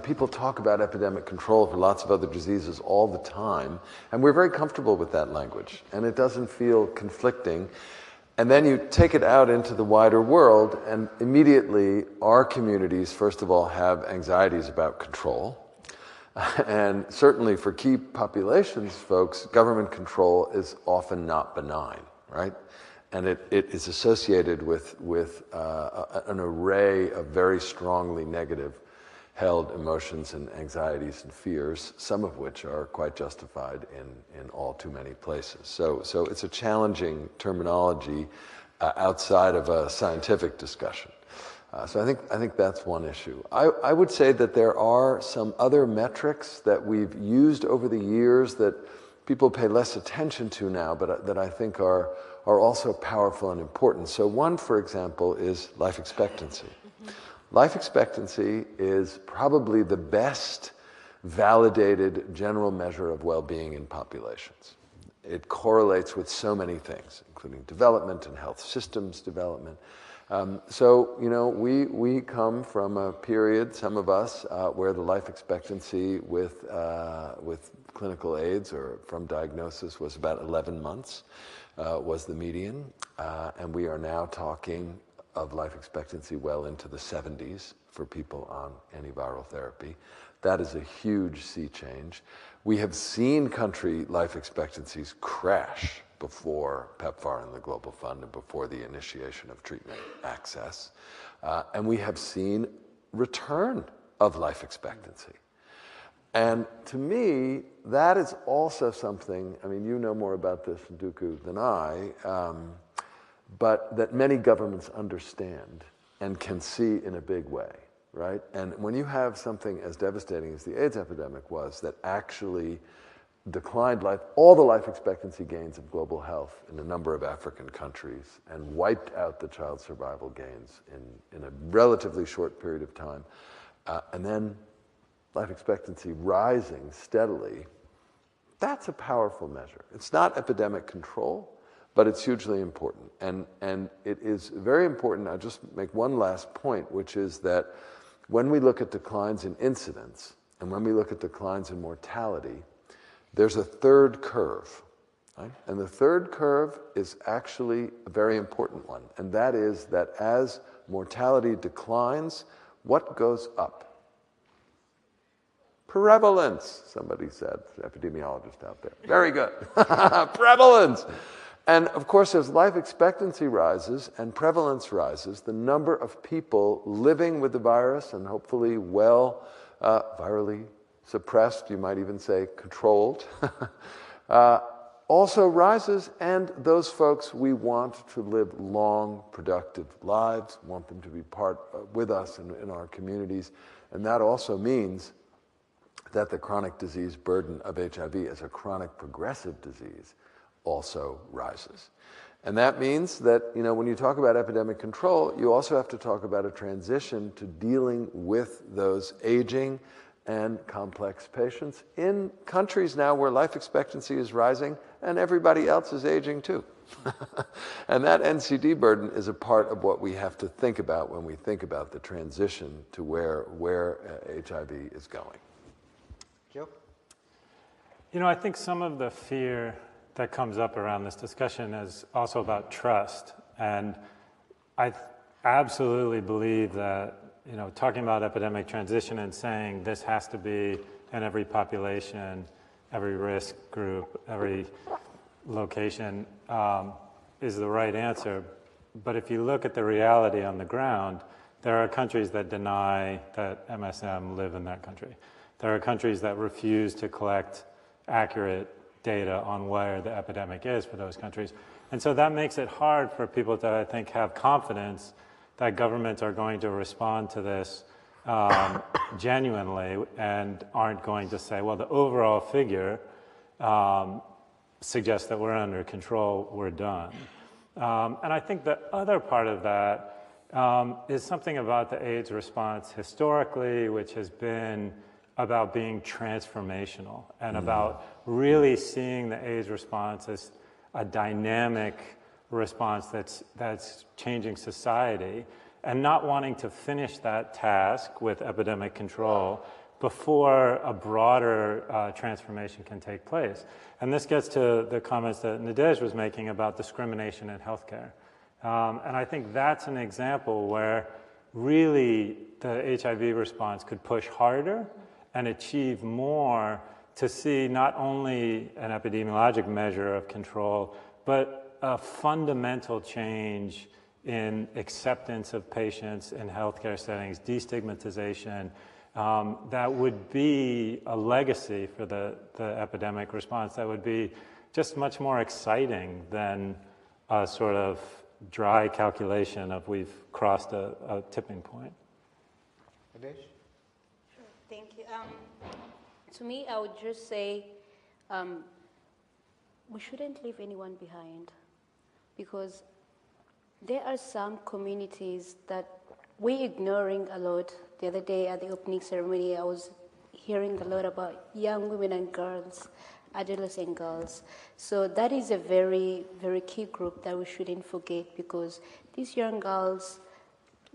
people talk about epidemic control for lots of other diseases all the time, and we're very comfortable with that language, and it doesn't feel conflicting. And then you take it out into the wider world, and immediately our communities, first of all, have anxieties about control. And certainly for key populations, folks, government control is often not benign, right? And it is associated with an array of very strongly negative held emotions and anxieties and fears, some of which are quite justified in all too many places. So it's a challenging terminology outside of a scientific discussion. So I think that's one issue. I would say that there are some other metrics that we've used over the years that people pay less attention to now, but that I think are also powerful and important. So one, for example, is life expectancy. Life expectancy is probably the best validated general measure of well-being in populations. It correlates with so many things, including development and health systems development. We come from a period, some of us, where the life expectancy with clinical AIDS or from diagnosis was about 11 months. Was the median, and we are now talking of life expectancy well into the 70s for people on antiviral therapy. That is a huge sea change. We have seen country life expectancies crash before Pepfar and the Global Fund and before the initiation of treatment access. And we have seen return of life expectancy. And to me, that is also something, I mean, you know more about this, Nduku, than I, but that many governments understand and can see in a big way, right? And when you have something as devastating as the AIDS epidemic was, that actually declined all the life expectancy gains of global health in a number of African countries and wiped out the child survival gains in a relatively short period of time, and then life expectancy rising steadily, that's a powerful measure. It's not epidemic control, but it's hugely important. And it is very important, I'll just make one last point, which is that when we look at declines in incidence and when we look at declines in mortality, there's a third curve Right? And the third curve is actually a very important one, and that is that as mortality declines, what goes up? Prevalence, somebody said, epidemiologist out there. Very good. Prevalence. And of course, as life expectancy rises and prevalence rises, the number of people living with the virus and hopefully well, virally suppressed, you might even say controlled, also rises, and those folks we want to live long, productive lives, want them to be part with us in our communities, and that also means that the chronic disease burden of HIV as a chronic progressive disease also rises. And that means that, when you talk about epidemic control, you also have to talk about a transition to dealing with those aging and complex patients in countries now where life expectancy is rising and everybody else is aging too. And that NCD burden is a part of what we have to think about when we think about the transition to where HIV is going. Joe? I think some of the fear that comes up around this discussion is also about trust. And I absolutely believe that talking about epidemic transition and saying this has to be in every population, every risk group, every location is the right answer. But if you look at the reality on the ground, there are countries that deny that MSM live in that country. There are countries that refuse to collect accurate data on where the epidemic is for those countries. And so that makes it hard for people to, I think, have confidence that governments are going to respond to this genuinely and aren't going to say, well, the overall figure suggests that we're under control, we're done. And I think the other part of that is something about the AIDS response historically, which has been about being transformational and about really seeing the AIDS response as a dynamic response that's changing society, and not wanting to finish that task with epidemic control before a broader transformation can take place. And this gets to the comments that Nadej was making about discrimination in healthcare. And I think that's an example where really the HIV response could push harder and achieve more to see not only an epidemiologic measure of control, but a fundamental change in acceptance of patients in healthcare settings, destigmatization, that would be a legacy for the epidemic response that would be just much more exciting than a sort of dry calculation of we've crossed a tipping point. Nadej? Sure, thank you. To me, I would just say we shouldn't leave anyone behind, because there are some communities that we're ignoring a lot. The other day at the opening ceremony, I was hearing a lot about young women and girls, adolescent girls. So that is a very, very key group that we shouldn't forget, because these young girls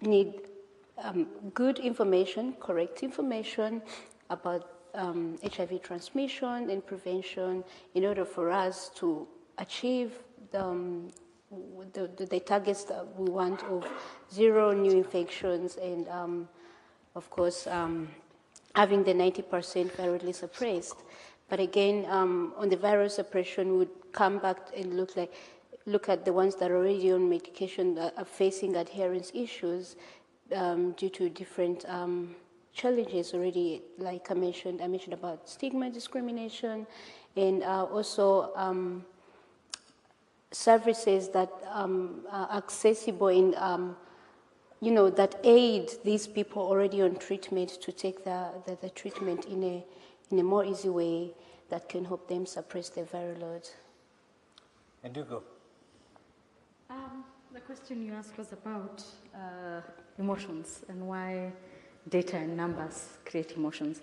need good information, correct information about HIV transmission and prevention in order for us to achieve the targets that we want of 0 new infections and, of course, having the 90% virally suppressed. But again, on the viral suppression, we would come back and look at the ones that are already on medication that are facing adherence issues due to different challenges already. Like I mentioned about stigma, discrimination, and also services that are accessible in, that aid these people already on treatment to take the treatment in a more easy way that can help them suppress their viral load. And do go. The question you asked was about emotions and why data and numbers create emotions.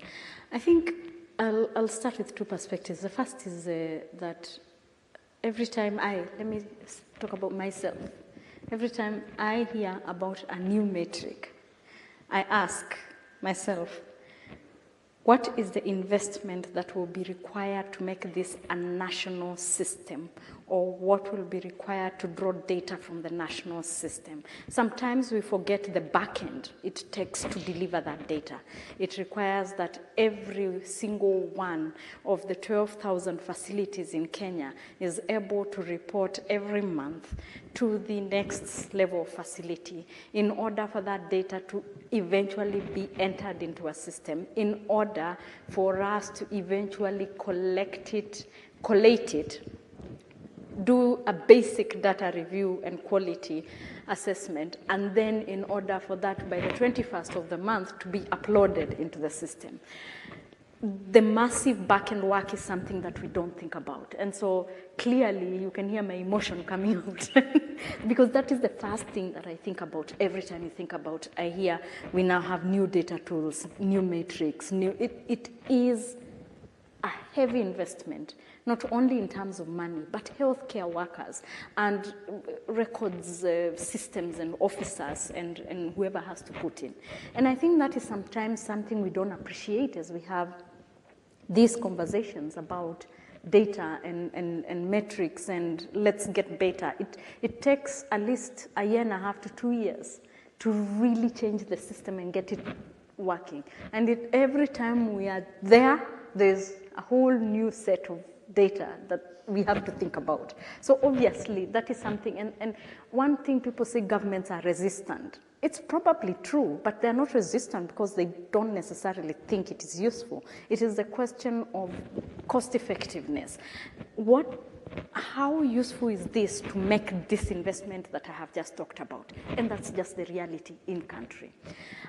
I think I'll start with 2 perspectives. The first is that every time let me talk about myself. Every time I hear about a new metric, I ask myself, What is the investment that will be required to make this a national system? Or what will be required to draw data from the national system? Sometimes we forget the back end it takes to deliver that data. It requires that every single one of the 12,000 facilities in Kenya is able to report every month to the next level of facility in order for that data to eventually be entered into a system, in order for us to eventually collate it, do a basic data review and quality assessment, and then in order for that by the 21st of the month to be uploaded into the system. The massive back-end work is something that we don't think about. And so clearly you can hear my emotion coming out because that is the first thing that I think about every time you think about, I hear we now have new data tools, new metrics, it is a heavy investment, not only in terms of money, but healthcare workers and records systems and officers and whoever has to put in. And I think that is sometimes something we don't appreciate as we have these conversations about data and metrics and let's get better. It takes at least a year and a half to 2 years to really change the system and get it working. And every time we are there, there's a whole new set of data that we have to think about. So obviously that is something, and one thing people say governments are resistant. It's probably true, but they're not resistant because they don't necessarily think it is useful. It is a question of cost effectiveness. How useful is this to make this investment that I have just talked about? And that's just the reality in country.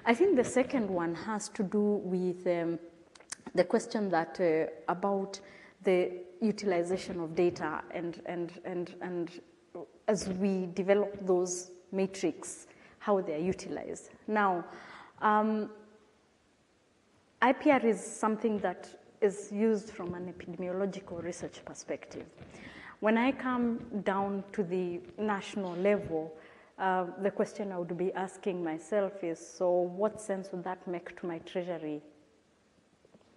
I think the second one has to do with the question that about the utilization of data and as we develop those metrics, how they are utilized. Now, IPR is something that is used from an epidemiological research perspective. When I come down to the national level, the question I would be asking myself is, so what sense would that make to my Treasury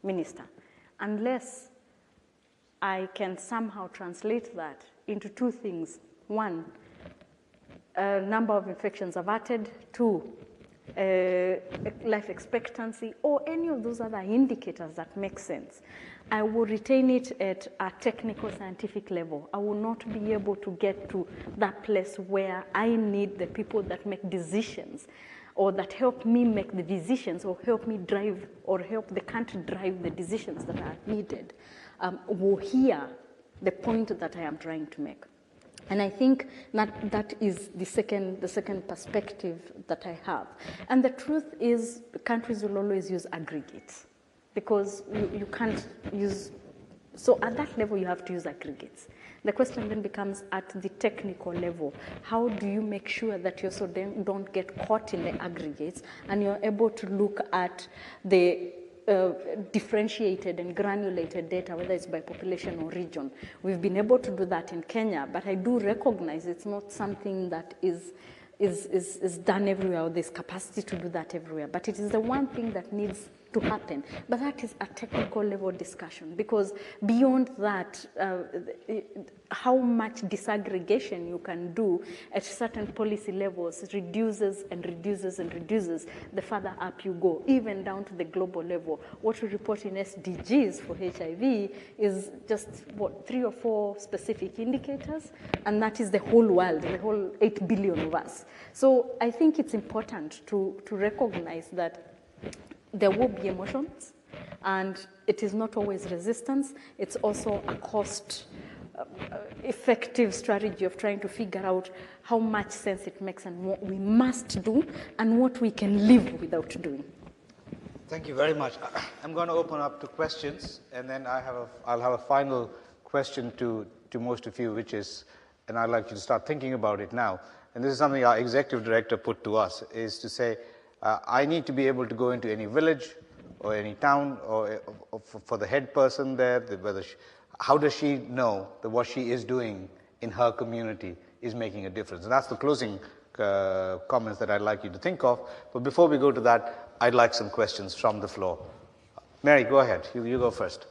Minister? Unless I can somehow translate that into two things. One, a number of infections averted. Two, life expectancy, or any of those other indicators that make sense. I will retain it at a technical scientific level. I will not be able to get to that place where I need the people that make decisions or that help me make the decisions or help me drive or help the country drive the decisions that are needed, will hear the point that I am trying to make. And I think that is the second perspective that I have. And the truth is, countries will always use aggregates because you can't use, so at that level you have to use aggregates. The question then becomes at the technical level, how do you make sure that you also don't get caught in the aggregates and you're able to look at the differentiated and granulated data, whether it's by population or region. We've been able to do that in Kenya, but I do recognize it's not something that is done everywhere, or there's capacity to do that everywhere. But it is the one thing that needs to happen. But that is a technical level discussion, because beyond that, how much disaggregation you can do at certain policy levels reduces and reduces and reduces the further up you go, even down to the global level. What we report in SDGs for HIV is just, 3 or 4 specific indicators, and that is the whole world, the whole 8 billion of us. So I think it's important to recognize that there will be emotions, and it is not always resistance. It's also a cost-effective strategy of trying to figure out how much sense it makes and what we must do and what we can live without doing. Thank you very much. I'm going to open up to questions, and then I'll have a final question to most of you, which is, and I'd like you to start thinking about it now. And this is something our executive director put to us, is to say, I need to be able to go into any village or any town or for the head person there, how does she know that what she is doing in her community is making a difference? And that's the closing comments that I'd like you to think of. But before we go to that, I'd like some questions from the floor. Mary, go ahead. You go first.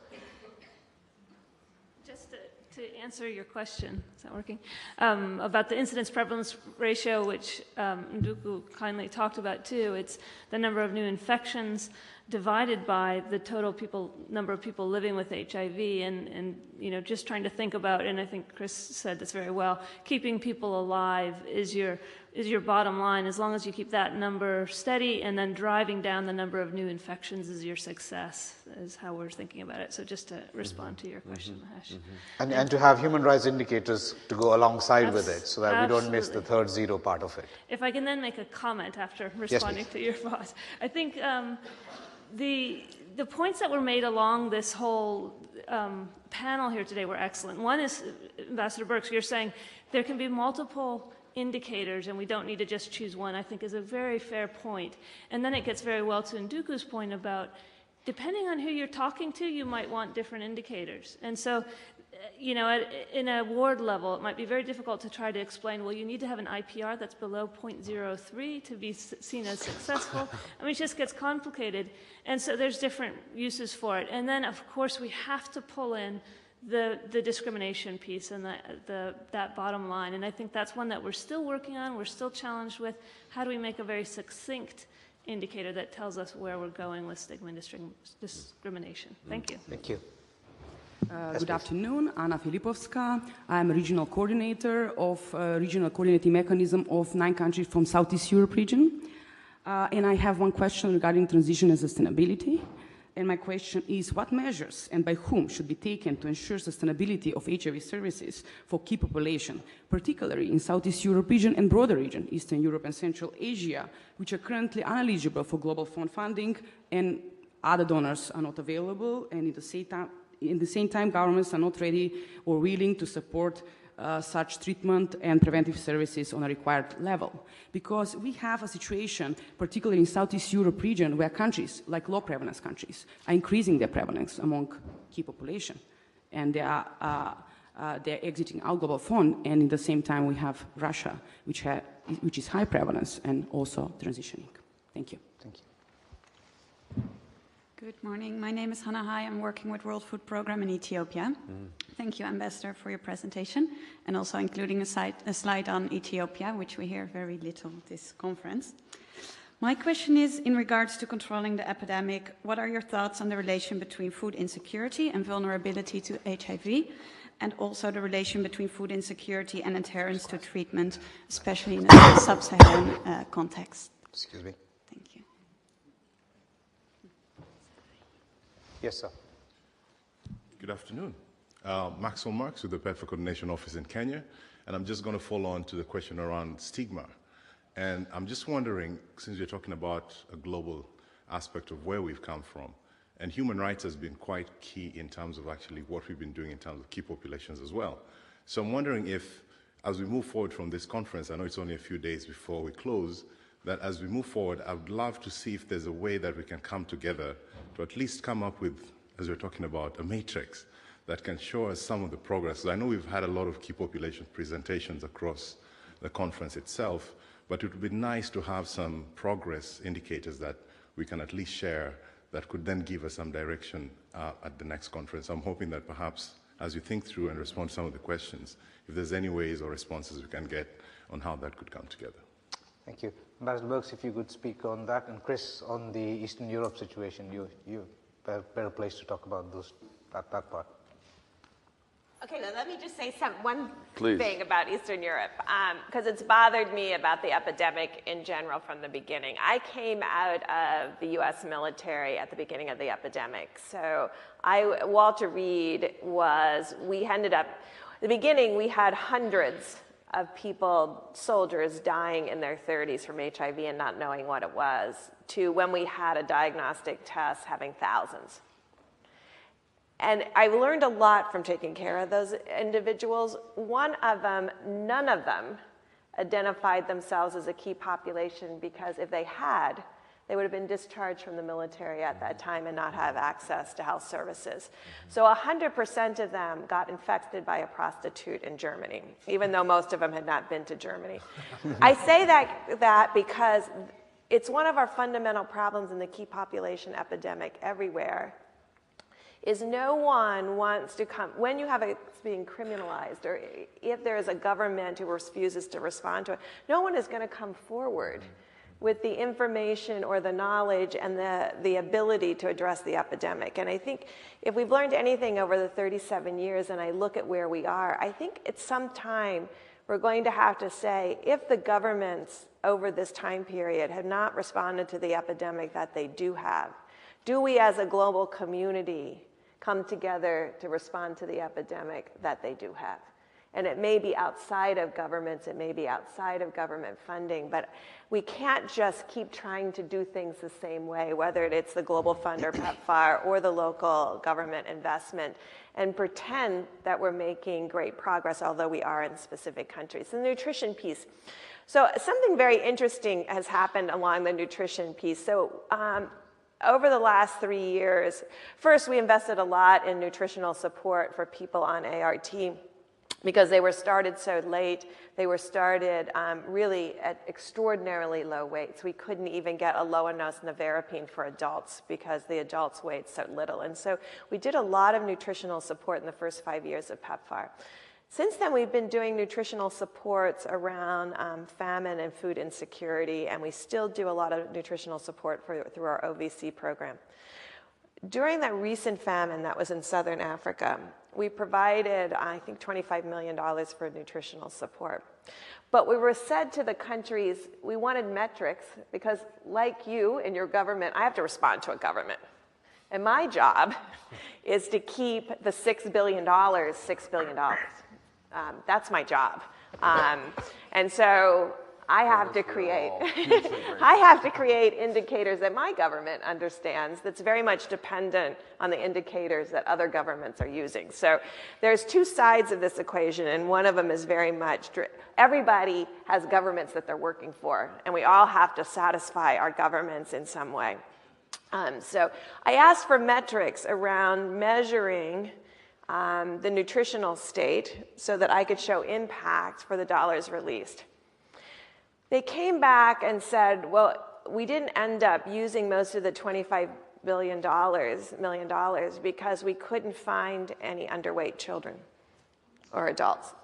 Just to answer your question, is that working? About the incidence prevalence ratio, which Nduku kindly talked about too. It's the number of new infections divided by the total number of people living with HIV, and you know, just trying to think about, and I think Chris said this very well, keeping people alive is your bottom line. As long as you keep that number steady, and then driving down the number of new infections is your success, is how we're thinking about it. So just to respond to your question, Mahesh. And to have human rights indicators to go alongside with it, so that we don't miss the third zero part of it. If I can then make a comment after responding to your boss. I think the points that were made along this whole panel here today were excellent. One is, Ambassador Birks, you're saying there can be multiple indicators and we don't need to just choose one, I think is a very fair point. And then it gets very well to Nduku's point about depending on who you're talking to, you might want different indicators. And so, you know, in a ward level, it might be very difficult to try to explain, well, you need to have an IPR that's below 0.03 to be seen as successful. I mean, it just gets complicated. And so there's different uses for it. And then, of course, we have to pull in the discrimination piece and that bottom line. And I think that's one that we're still working on, we're still challenged with. How do we make a very succinct indicator that tells us where we're going with stigma and discrimination? Thank you. Thank you. Good afternoon, Anna Filipovska. I'm a regional coordinator of regional coordinating mechanism of 9 countries from Southeast Europe region. And I have one question regarding transition and sustainability. And my question is, what measures and by whom should be taken to ensure sustainability of HIV services for key population, particularly in Southeast Europe region and broader region, Eastern Europe and Central Asia, which are currently ineligible for global fund funding and other donors are not available, and in the same time, governments are not ready or willing to support such treatment and preventive services on a required level. Because we have a situation, particularly in Southeast Europe region, where countries, like low prevalence countries, are increasing their prevalence among key population. And they're exiting our global fund, and in the same time we have Russia, which is high prevalence and also transitioning. Thank you. Thank you. Good morning. My name is Hannah Hai. I'm working with World Food Programme in Ethiopia. Thank you, Ambassador, for your presentation and also including a slide on Ethiopia, which we hear very little at this conference. My question is in regards to controlling the epidemic, what are your thoughts on the relation between food insecurity and vulnerability to HIV, and also the relation between food insecurity and adherence to treatment, especially in a sub-Saharan context? Excuse me. Thank you. Yes, sir. Good afternoon. Maxwell Marks with the Pepfar Coordination Office in Kenya, and I'm just going to follow on to the question around stigma. And I'm just wondering, since you're talking about a global aspect of where we've come from, and human rights has been quite key in terms of actually what we've been doing in terms of key populations as well. So I'm wondering if, as we move forward from this conference, I know it's only a few days before we close, that as we move forward, I would love to see if there's a way that we can come together to at least come up with, as we're talking about, a matrix that can show us some of the progress. So I know we've had a lot of key population presentations across the conference itself, but it would be nice to have some progress indicators that we can at least share that could then give us some direction at the next conference. I'm hoping that perhaps as you think through and respond to some of the questions, if there's any ways or responses we can get on how that could come together. Thank you. Ambassador Birks, if you could speak on that, and Chris, on the Eastern Europe situation, you're better placed to talk about that part. Okay, now let me just say one Please. thing about Eastern Europe, because it's bothered me about the epidemic in general from the beginning. I came out of the U.S. military at the beginning of the epidemic. So Walter Reed we ended up, at the beginning we had hundreds of people, soldiers, dying in their 30s from HIV and not knowing what it was, to when we had a diagnostic test having thousands. And I learned a lot from taking care of those individuals. One of them, none of them identified themselves as a key population, because if they had, they would have been discharged from the military at that time and not have access to health services. So 100% of them got infected by a prostitute in Germany, even though most of them had not been to Germany. I say that because it's one of our fundamental problems in the key population epidemic everywhere, is no one wants to come, when you have it being criminalized, or if there is a government who refuses to respond to it, no one is going to come forward with the information or the knowledge and the ability to address the epidemic. And I think if we've learned anything over the 37 years and I look at where we are, I think it's some time we're going to have to say, if the governments over this time period have not responded to the epidemic that they do have, do we as a global community come together to respond to the epidemic that they do have? And it may be outside of governments, it may be outside of government funding, but we can't just keep trying to do things the same way, whether it's the Global Fund or Pepfar or the local government investment, and pretend that we're making great progress, although we are in specific countries. The nutrition piece. So something very interesting has happened along the nutrition piece. So over the last 3 years, first we invested a lot in nutritional support for people on ART, because they were started so late. They were started really at extraordinarily low weights. We couldn't even get a low-dose nevirapine for adults because the adults weighed so little. And so we did a lot of nutritional support in the first 5 years of Pepfar. Since then, we've been doing nutritional supports around famine and food insecurity, and we still do a lot of nutritional support through our OVC program. During that recent famine that was in Southern Africa, we provided, I think, $25 million for nutritional support. But we were said to the countries, we wanted metrics because, like you in your government, I have to respond to a government. And my job is to keep the $6 billion $6 billion. That's my job. And so I have to create, I have to create indicators that my government understands that's very much dependent on the indicators that other governments are using. So there's two sides of this equation, and one of them is very much, everybody has governments that they're working for, and we all have to satisfy our governments in some way. So I asked for metrics around measuring the nutritional state so that I could show impact for the dollars released. They came back and said, well, we didn't end up using most of the $25 million because we couldn't find any underweight children or adults.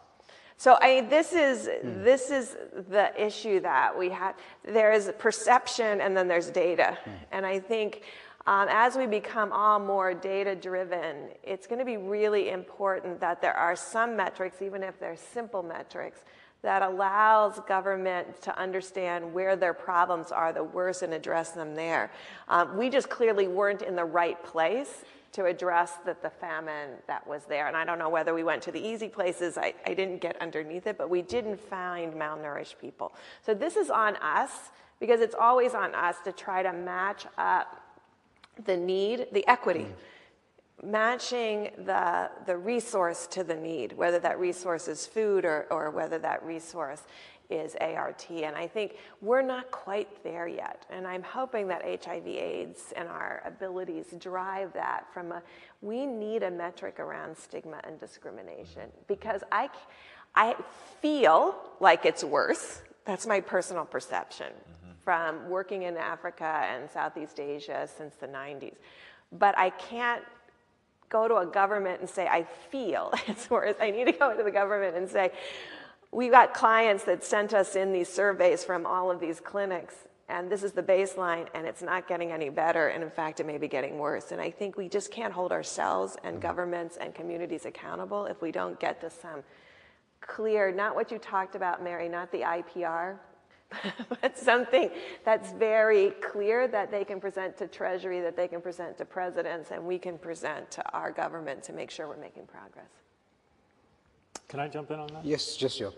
So this is the issue that we had. There's perception and then there's data. And I think as we become all more data-driven, it's going to be really important that there are some metrics, even if they're simple metrics, that allows government to understand where their problems are the worst and address them there. We just clearly weren't in the right place to address the famine that was there. And I don't know whether we went to the easy places. I didn't get underneath it, but we didn't find malnourished people. So this is on us, because it's always on us to try to match up the need, the equity, matching the resource to the need, whether that resource is food or whether that resource is ART. And I think we're not quite there yet. And I'm hoping that HIV/AIDS and our abilities drive that from we need a metric around stigma and discrimination, because I feel like it's worse. That's my personal perception from working in Africa and Southeast Asia since the 90s. But I can't go to a government and say, I feel it's worse. I need to go to the government and say, we've got clients that sent us in these surveys from all of these clinics, and this is the baseline, and it's not getting any better, and in fact, it may be getting worse. And I think we just can't hold ourselves and governments and communities accountable if we don't get to some clear, not what you talked about, Mary, not the IPR, but something that's very clear that they can present to Treasury, that they can present to presidents, and we can present to our government to make sure we're making progress. Can I jump in on that? Yes, just you.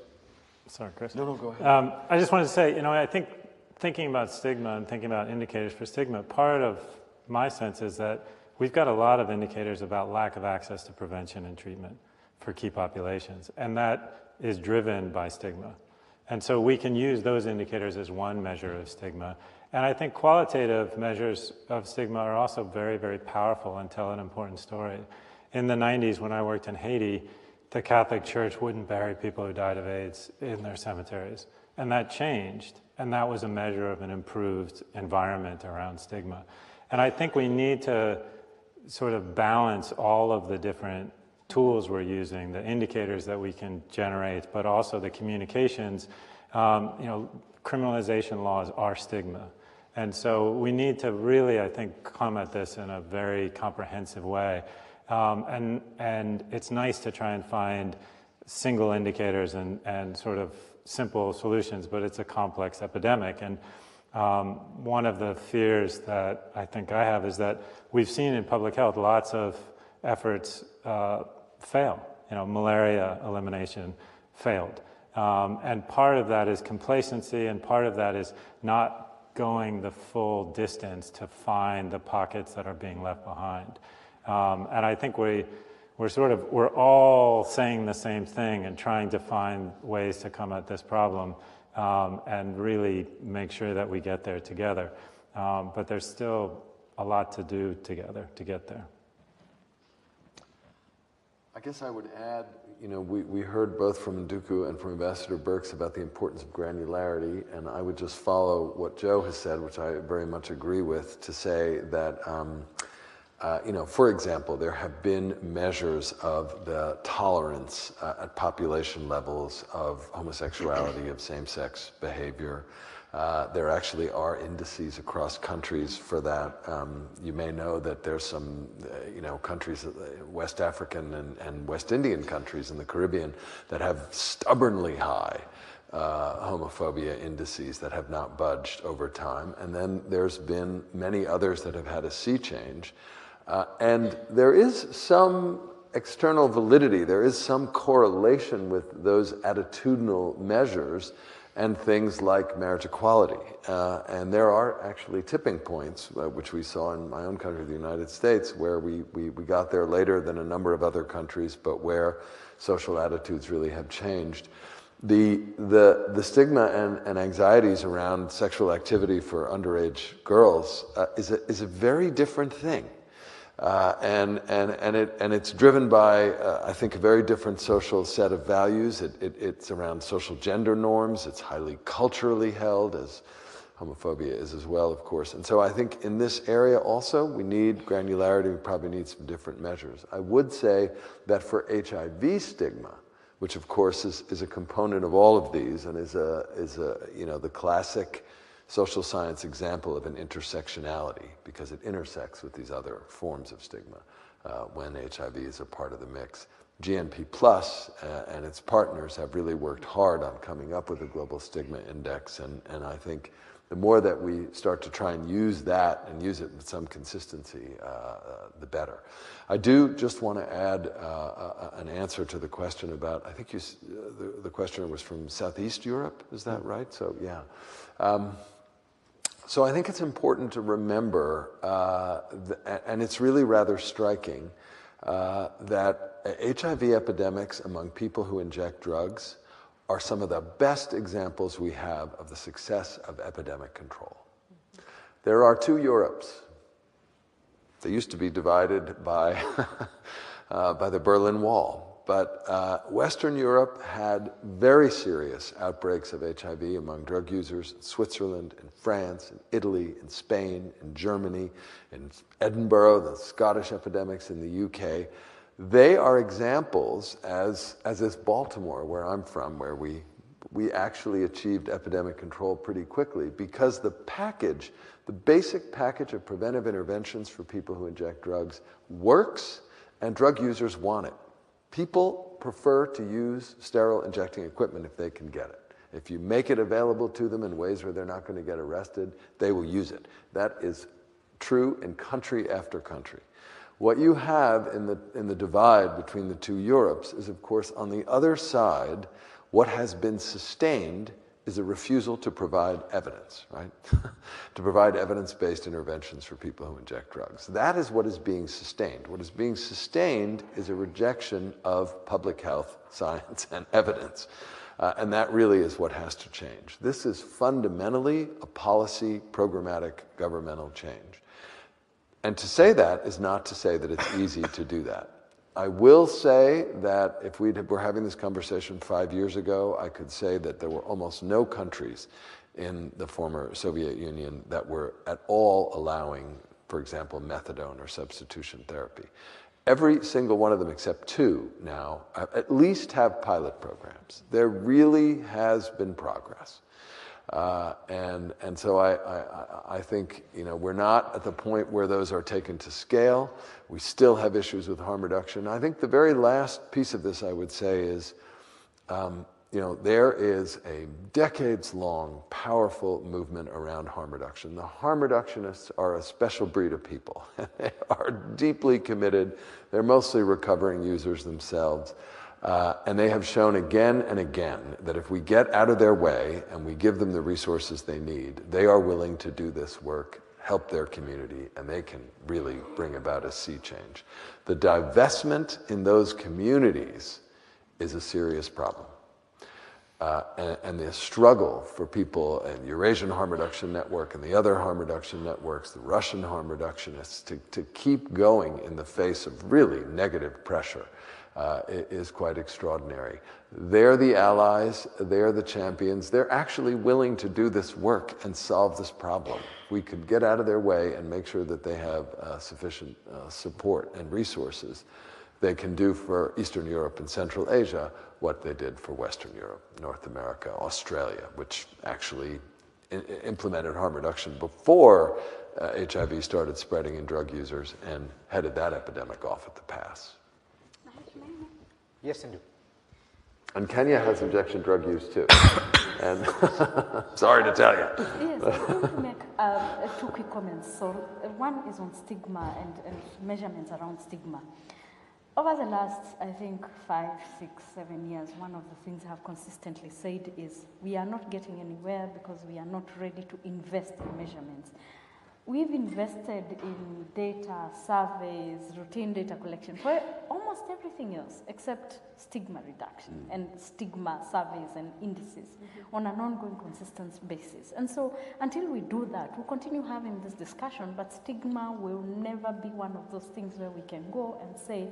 Sorry, Chris. No, go ahead. I just wanted to say, I think thinking about stigma and thinking about indicators for stigma, part of my sense is that we've got a lot of indicators about lack of access to prevention and treatment for key populations, and that is driven by stigma. And so we can use those indicators as one measure of stigma. And I think qualitative measures of stigma are also very, very powerful and tell an important story. In the 90s, when I worked in Haiti, the Catholic Church wouldn't bury people who died of AIDS in their cemeteries. And that changed. And that was a measure of an improved environment around stigma. And I think we need to sort of balance all of the different tools we're using, the indicators that we can generate, but also the communications. Criminalization laws are stigma. And so we need to really, I think, come at this in a very comprehensive way. And it's nice to try and find single indicators and sort of simple solutions, but it's a complex epidemic. And one of the fears that I think I have is that we've seen in public health lots of efforts fail. Malaria elimination failed. And part of that is complacency, and part of that is not going the full distance to find the pockets that are being left behind. And I think we're all saying the same thing and trying to find ways to come at this problem and really make sure that we get there together. But there's still a lot to do together to get there. I guess I would add, we heard both from Nduku and from Ambassador Birks about the importance of granularity, and I would just follow what Joe has said, which I very much agree with, to say that, for example, there have been measures of the tolerance at population levels of homosexuality, of same-sex behavior. There actually are indices across countries for that. You may know that there's some, countries, West African and West Indian countries in the Caribbean that have stubbornly high homophobia indices that have not budged over time. And then there's been many others that have had a sea change. And there is some external validity, there is some correlation with those attitudinal measures and things like marriage equality. And there are actually tipping points, which we saw in my own country, the United States, where we got there later than a number of other countries, but where social attitudes really have changed. The stigma and anxieties around sexual activity for underage girls is a very different thing. And it's driven by, I think, a very different social set of values. It's around social gender norms. It's highly culturally held, as homophobia is as well, of course. And so I think in this area also, we need granularity. We probably need some different measures. I would say that for HIV stigma, which of course is a component of all of these and is the classic social science example of an intersectionality, because it intersects with these other forms of stigma when HIV is a part of the mix. GNP Plus and its partners have really worked hard on coming up with a global stigma index, and I think the more that we start to try and use that and use it with some consistency, the better. I do just want to add an answer to the question about, I think the questioner was from Southeast Europe, is that right? So yeah. So I think it's important to remember, and it's really rather striking, that HIV epidemics among people who inject drugs are some of the best examples we have of the success of epidemic control. There are two Europes. They used to be divided by, by the Berlin Wall. But Western Europe had very serious outbreaks of HIV among drug users in Switzerland, in France, in Italy, in Spain, in Germany, in Edinburgh, the Scottish epidemics in the UK. They are examples, as is Baltimore, where I'm from, where we actually achieved epidemic control pretty quickly because the basic package of preventive interventions for people who inject drugs works, and drug users want it. People prefer to use sterile injecting equipment if they can get it. If you make it available to them in ways where they're not going to get arrested, they will use it. That is true in country after country. What you have in the divide between the two Europes is, of course, on the other side, what has been sustained is a refusal to provide evidence, right? To provide evidence-based interventions for people who inject drugs. That is what is being sustained. What is being sustained is a rejection of public health science and evidence. And that really is what has to change. This is fundamentally a policy, programmatic, governmental change. And to say that is not to say that it's easy to do that. I will say that if we were having this conversation 5 years ago, I could say that there were almost no countries in the former Soviet Union that were at all allowing for example, methadone or substitution therapy. Every single one of them except 2 now at least have pilot programs. There really has been progress. And so I think, you know, we're not at the point where those are taken to scale. We still have issues with harm reduction. I think the very last piece of this I would say is, you know, there is a decades-long powerful movement around harm reduction. The harm reductionists are a special breed of people. They are deeply committed. They're mostly recovering users themselves. And they have shown again and again that if we get out of their way and we give them the resources they need, they are willing to do this work, help their community, and they can really bring about a sea change. The divestment in those communities is a serious problem. And the struggle for people in the Eurasian Harm Reduction Network and the other harm reduction networks, the Russian harm reductionists, to keep going in the face of really negative pressure is quite extraordinary. They're the allies, they're the champions, they're actually willing to do this work and solve this problem. We could get out of their way and make sure that they have sufficient support and resources. They can do for Eastern Europe and Central Asia what they did for Western Europe, North America, Australia, which actually implemented harm reduction before HIV started spreading in drug users and headed that epidemic off at the pass. Yes, indeed. And Kenya has injection drug use too. And sorry to tell you. Yes, I want to make 2 quick comments. So one is on stigma and measurements around stigma. Over the last, I think, 5, 6, 7 years, one of the things I have consistently said is we are not getting anywhere because we are not ready to invest in measurements. We've invested in data, surveys, routine data collection for almost everything else except stigma reduction and stigma surveys and indices on an ongoing, consistent basis. And so until we do that, we'll continue having this discussion, but stigma will never be one of those things where we can go and say,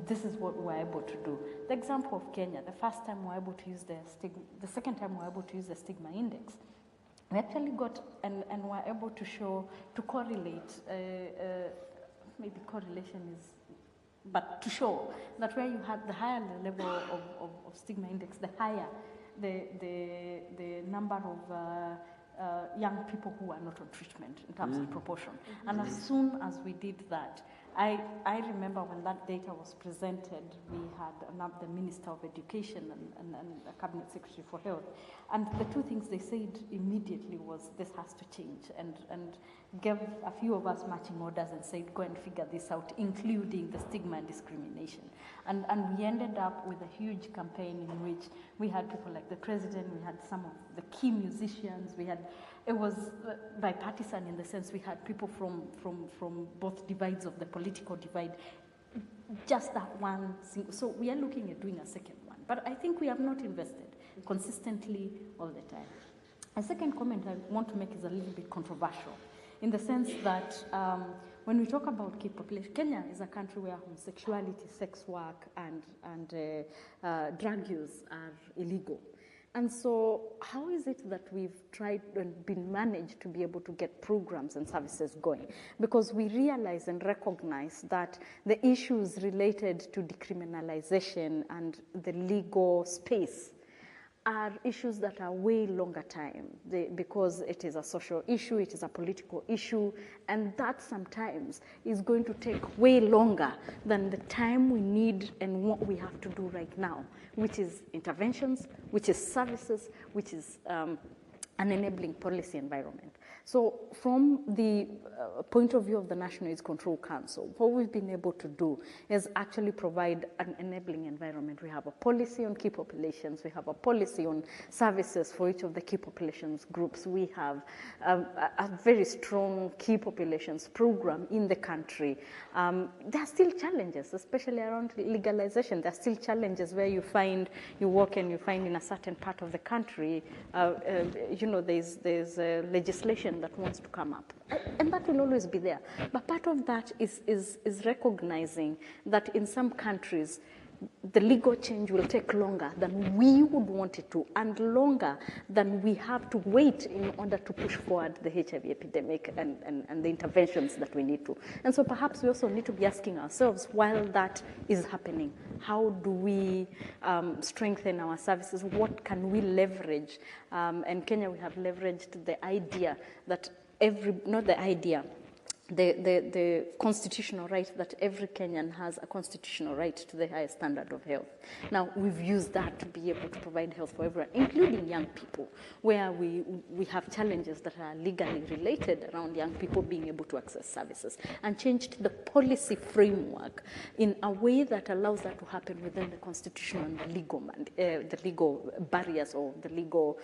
this is what we're able to do. The example of Kenya, the first time we're able to use the stigma, the second time we're able to use the stigma index, we actually got, and were able to show, to correlate, maybe correlation is, but to show that where you had the higher the level of stigma index, the higher the number of young people who are not on treatment in terms of proportion. And as soon as we did that, I remember when that data was presented, we had the Minister of Education and the Cabinet Secretary for Health. And the 2 things they said immediately was, this has to change, and gave a few of us marching orders and said, go and figure this out, including the stigma and discrimination. And we ended up with a huge campaign in which we had people like the President, we had some of the key musicians, it was bipartisan in the sense we had people from both divides of the political divide, just that one single. So we are looking at doing a second one. But I think we have not invested consistently all the time. A second comment I want to make is a little bit controversial in the sense that when we talk about key population, Kenya is a country where homosexuality, sex work, and drug use are illegal. And so how is it that we've tried and been managed to be able to get programs and services going? Because we realize and recognize that the issues related to decriminalization and the legal space are issues that are way longer time because it is a social issue, it is a political issue, and that sometimes is going to take way longer than the time we need and what we have to do right now, which is interventions, which is services, which is an enabling policy environment. So from the point of view of the National AIDS Control Council, what we've been able to do is actually provide an enabling environment. We have a policy on key populations. We have a policy on services for each of the key populations groups. We have a very strong key populations program in the country. There are still challenges, especially around legalization. There are still challenges where you walk and you find in a certain part of the country, there's legislation that wants to come up. And that will always be there. But part of that is recognizing that in some countries, the legal change will take longer than we would want it to, and longer than we have to wait in order to push forward the HIV epidemic and the interventions that we need to. And so perhaps we also need to be asking ourselves, while that is happening, how do we strengthen our services? What can we leverage? In Kenya, we have leveraged the idea that the constitutional right that every Kenyan has a constitutional right to the highest standard of health. Now, we've used that to be able to provide health for everyone, including young people, where we have challenges that are legally related around young people being able to access services, and changed the policy framework in a way that allows that to happen within the constitution and the legal barriers or the legal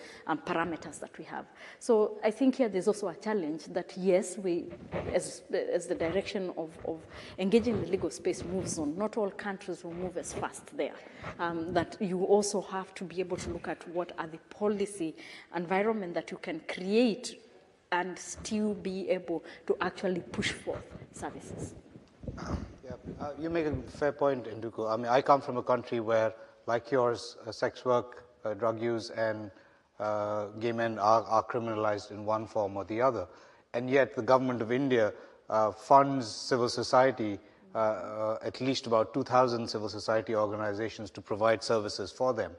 parameters that we have. So I think here there's also a challenge that, yes, we, as the direction of engaging the legal space moves on, not all countries will move as fast there. That you also have to be able to look at what are the policy environment that you can create and still be able to actually push forth services. You make a fair point, Nduku. I mean, I come from a country where, like yours, sex work, drug use, and gay men are criminalized in one form or the other. And yet the government of India funds civil society, at least about 2,000 civil society organizations to provide services for them.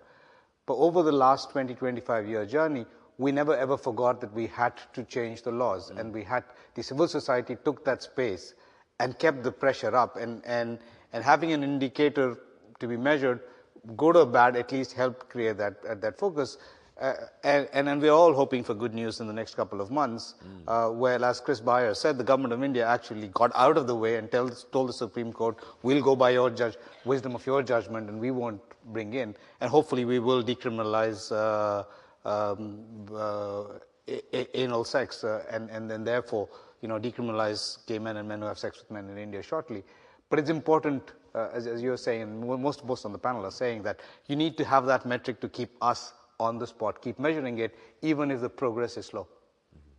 But over the last 20-25 year journey, we never ever forgot that we had to change the laws, and the civil society took that space and kept the pressure up, and having an indicator to be measured, good or bad, at least helped create that focus. And we're all hoping for good news in the next couple of months, where, as Chris Bayer said, the government of India actually got out of the way and told the Supreme Court, we'll go by your wisdom of your judgment, and we won't bring in. And hopefully we will decriminalize anal sex, and then therefore, decriminalize gay men and men who have sex with men in India shortly. But it's important, as you're saying, and most on the panel are saying, that you need to have that metric to keep us on the spot, keep measuring it, even if the progress is slow.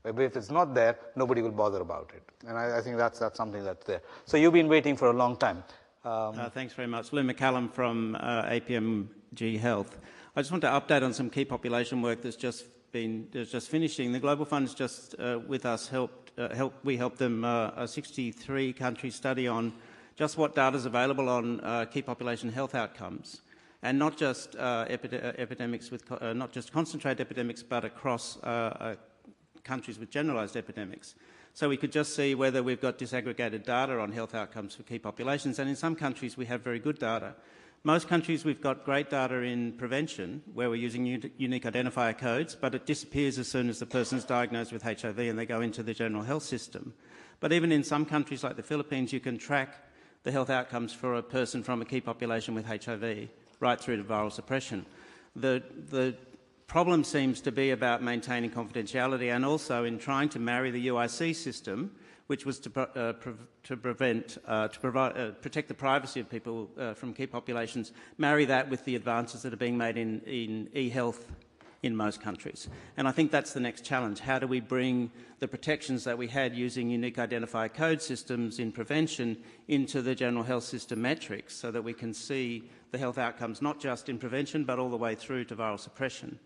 But if it's not there, nobody will bother about it. And I think that's something that's there. So you've been waiting for a long time. Thanks very much. Lou McCallum from APMG Health. I just want to update on some key population work that's just finishing. The Global Fund's just with us we helped them a 63 country study on just what data is available on key population health outcomes. And not just epidemics not just concentrated epidemics, but across countries with generalised epidemics. So we could just see whether we've got disaggregated data on health outcomes for key populations, and in some countries we have very good data. Most countries we've got great data in prevention, where we're using unique identifier codes, but it disappears as soon as the person's diagnosed with HIV and they go into the general health system. But even in some countries like the Philippines, you can track the health outcomes for a person from a key population with HIV right through to viral suppression. The problem seems to be about maintaining confidentiality, and also in trying to marry the UIC system, which was to protect the privacy of people from key populations, marry that with the advances that are being made in e-health in most countries. And I think that's the next challenge. How do we bring the protections that we had using unique identifier code systems in prevention into the general health system metrics, so that we can see the health outcomes not just in prevention but all the way through to viral suppression?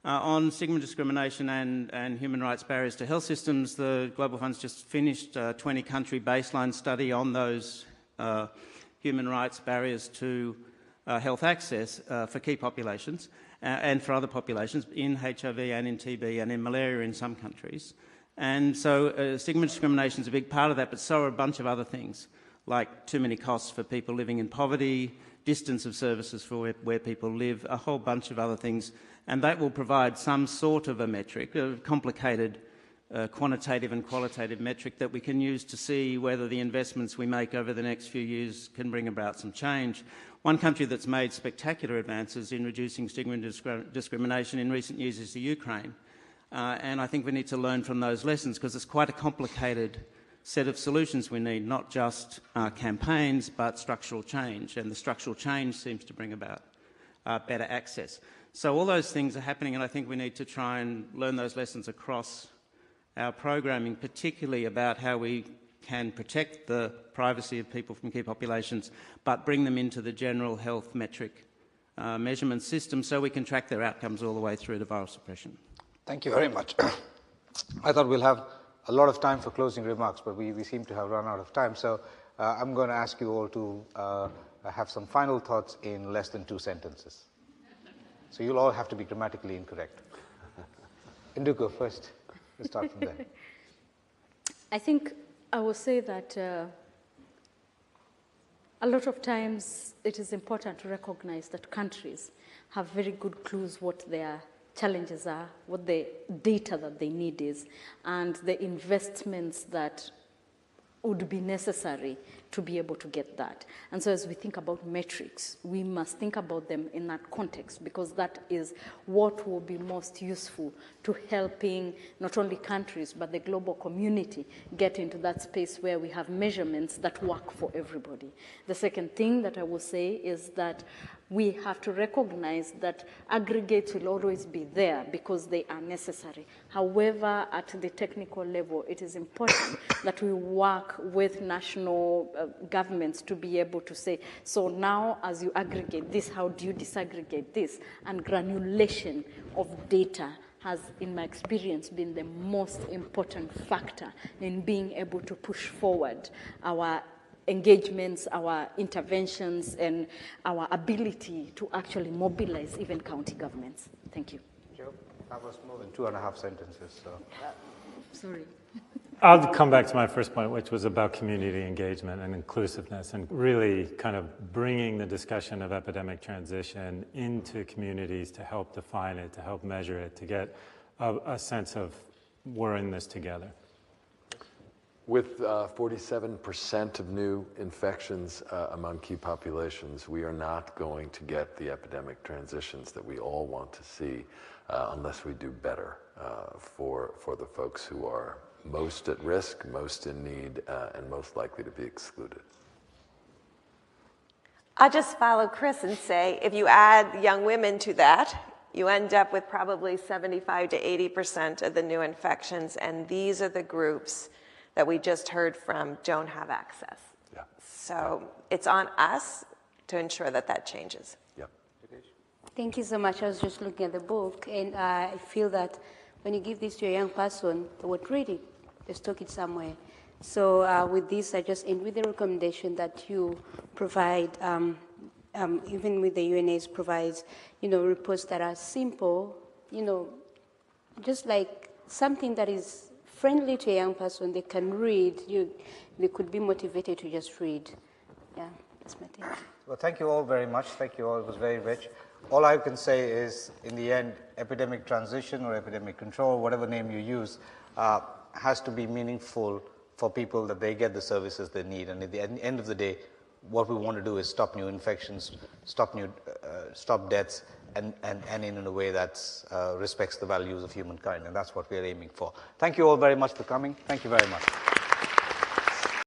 On stigma, discrimination and human rights barriers to health systems, the Global Fund's just finished a 20-country baseline study on those human rights barriers to health access for key populations and for other populations in HIV and in TB and in malaria in some countries. And so stigma discrimination is a big part of that, but so are a bunch of other things, like too many costs for people living in poverty, distance of services for where people live, a whole bunch of other things. And that will provide some sort of a metric, a complicated quantitative and qualitative metric that we can use to see whether the investments we make over the next few years can bring about some change. One country that's made spectacular advances in reducing stigma and discrimination in recent years is the Ukraine. And I think we need to learn from those lessons, because it's quite a complicated set of solutions we need, not just campaigns, but structural change. And the structural change seems to bring about better access. So all those things are happening, and I think we need to try and learn those lessons across our programming, particularly about how we can protect the privacy of people from key populations, but bring them into the general health metric measurement system so we can track their outcomes all the way through to viral suppression. Thank you very much. I thought we'll have a lot of time for closing remarks, but we seem to have run out of time. So I'm going to ask you all to have some final thoughts in less than 2 sentences. So you'll all have to be grammatically incorrect. Induko first. Let's start from there. I think I will say that a lot of times it is important to recognize that countries have very good clues what their challenges are, what the data that they need is, and the investments that would be necessary to be able to get that. And so as we think about metrics, we must think about them in that context, because that is what will be most useful to helping not only countries, but the global community get into that space where we have measurements that work for everybody. The second thing that I will say is that we have to recognize that aggregates will always be there because they are necessary. However, at the technical level, it is important that we work with national governments to be able to say, so now as you aggregate this, how do you disaggregate this? And granulation of data has, in my experience, been the most important factor in being able to push forward our engagements, our interventions, and our ability to actually mobilize even county governments. Thank you. Joe, that was more than 2.5 sentences. So. Sorry. I'll come back to my first point, which was about community engagement and inclusiveness, and really kind of bringing the discussion of epidemic transition into communities to help define it, to help measure it, to get a sense of we're in this together. With 47% of new infections among key populations, we are not going to get the epidemic transitions that we all want to see unless we do better for the folks who are most at risk, most in need, and most likely to be excluded. I'll just follow Chris and say, if you add young women to that, you end up with probably 75 to 80% of the new infections, and these are the groups that we just heard from don't have access. Yeah. So it's on us to ensure that that changes. Yep. Thank you so much. I was just looking at the book, and I feel that when you give this to a young person, they would read it, they stock it somewhere. So with this, I just end with the recommendation that you provide, even with the UNAIDS provides, reports that are simple, just like something that is friendly to a young person, they can read, they could be motivated to just read. Yeah, that's my take. Well, thank you all very much. Thank you all. It was very rich. All I can say is, in the end, epidemic transition or epidemic control, whatever name you use, has to be meaningful for people, that they get the services they need. And at the end of the day, what we want to do is stop new infections, stop deaths, and in a way that respects the values of humankind. And that's what we're aiming for. Thank you all very much for coming. Thank you very much.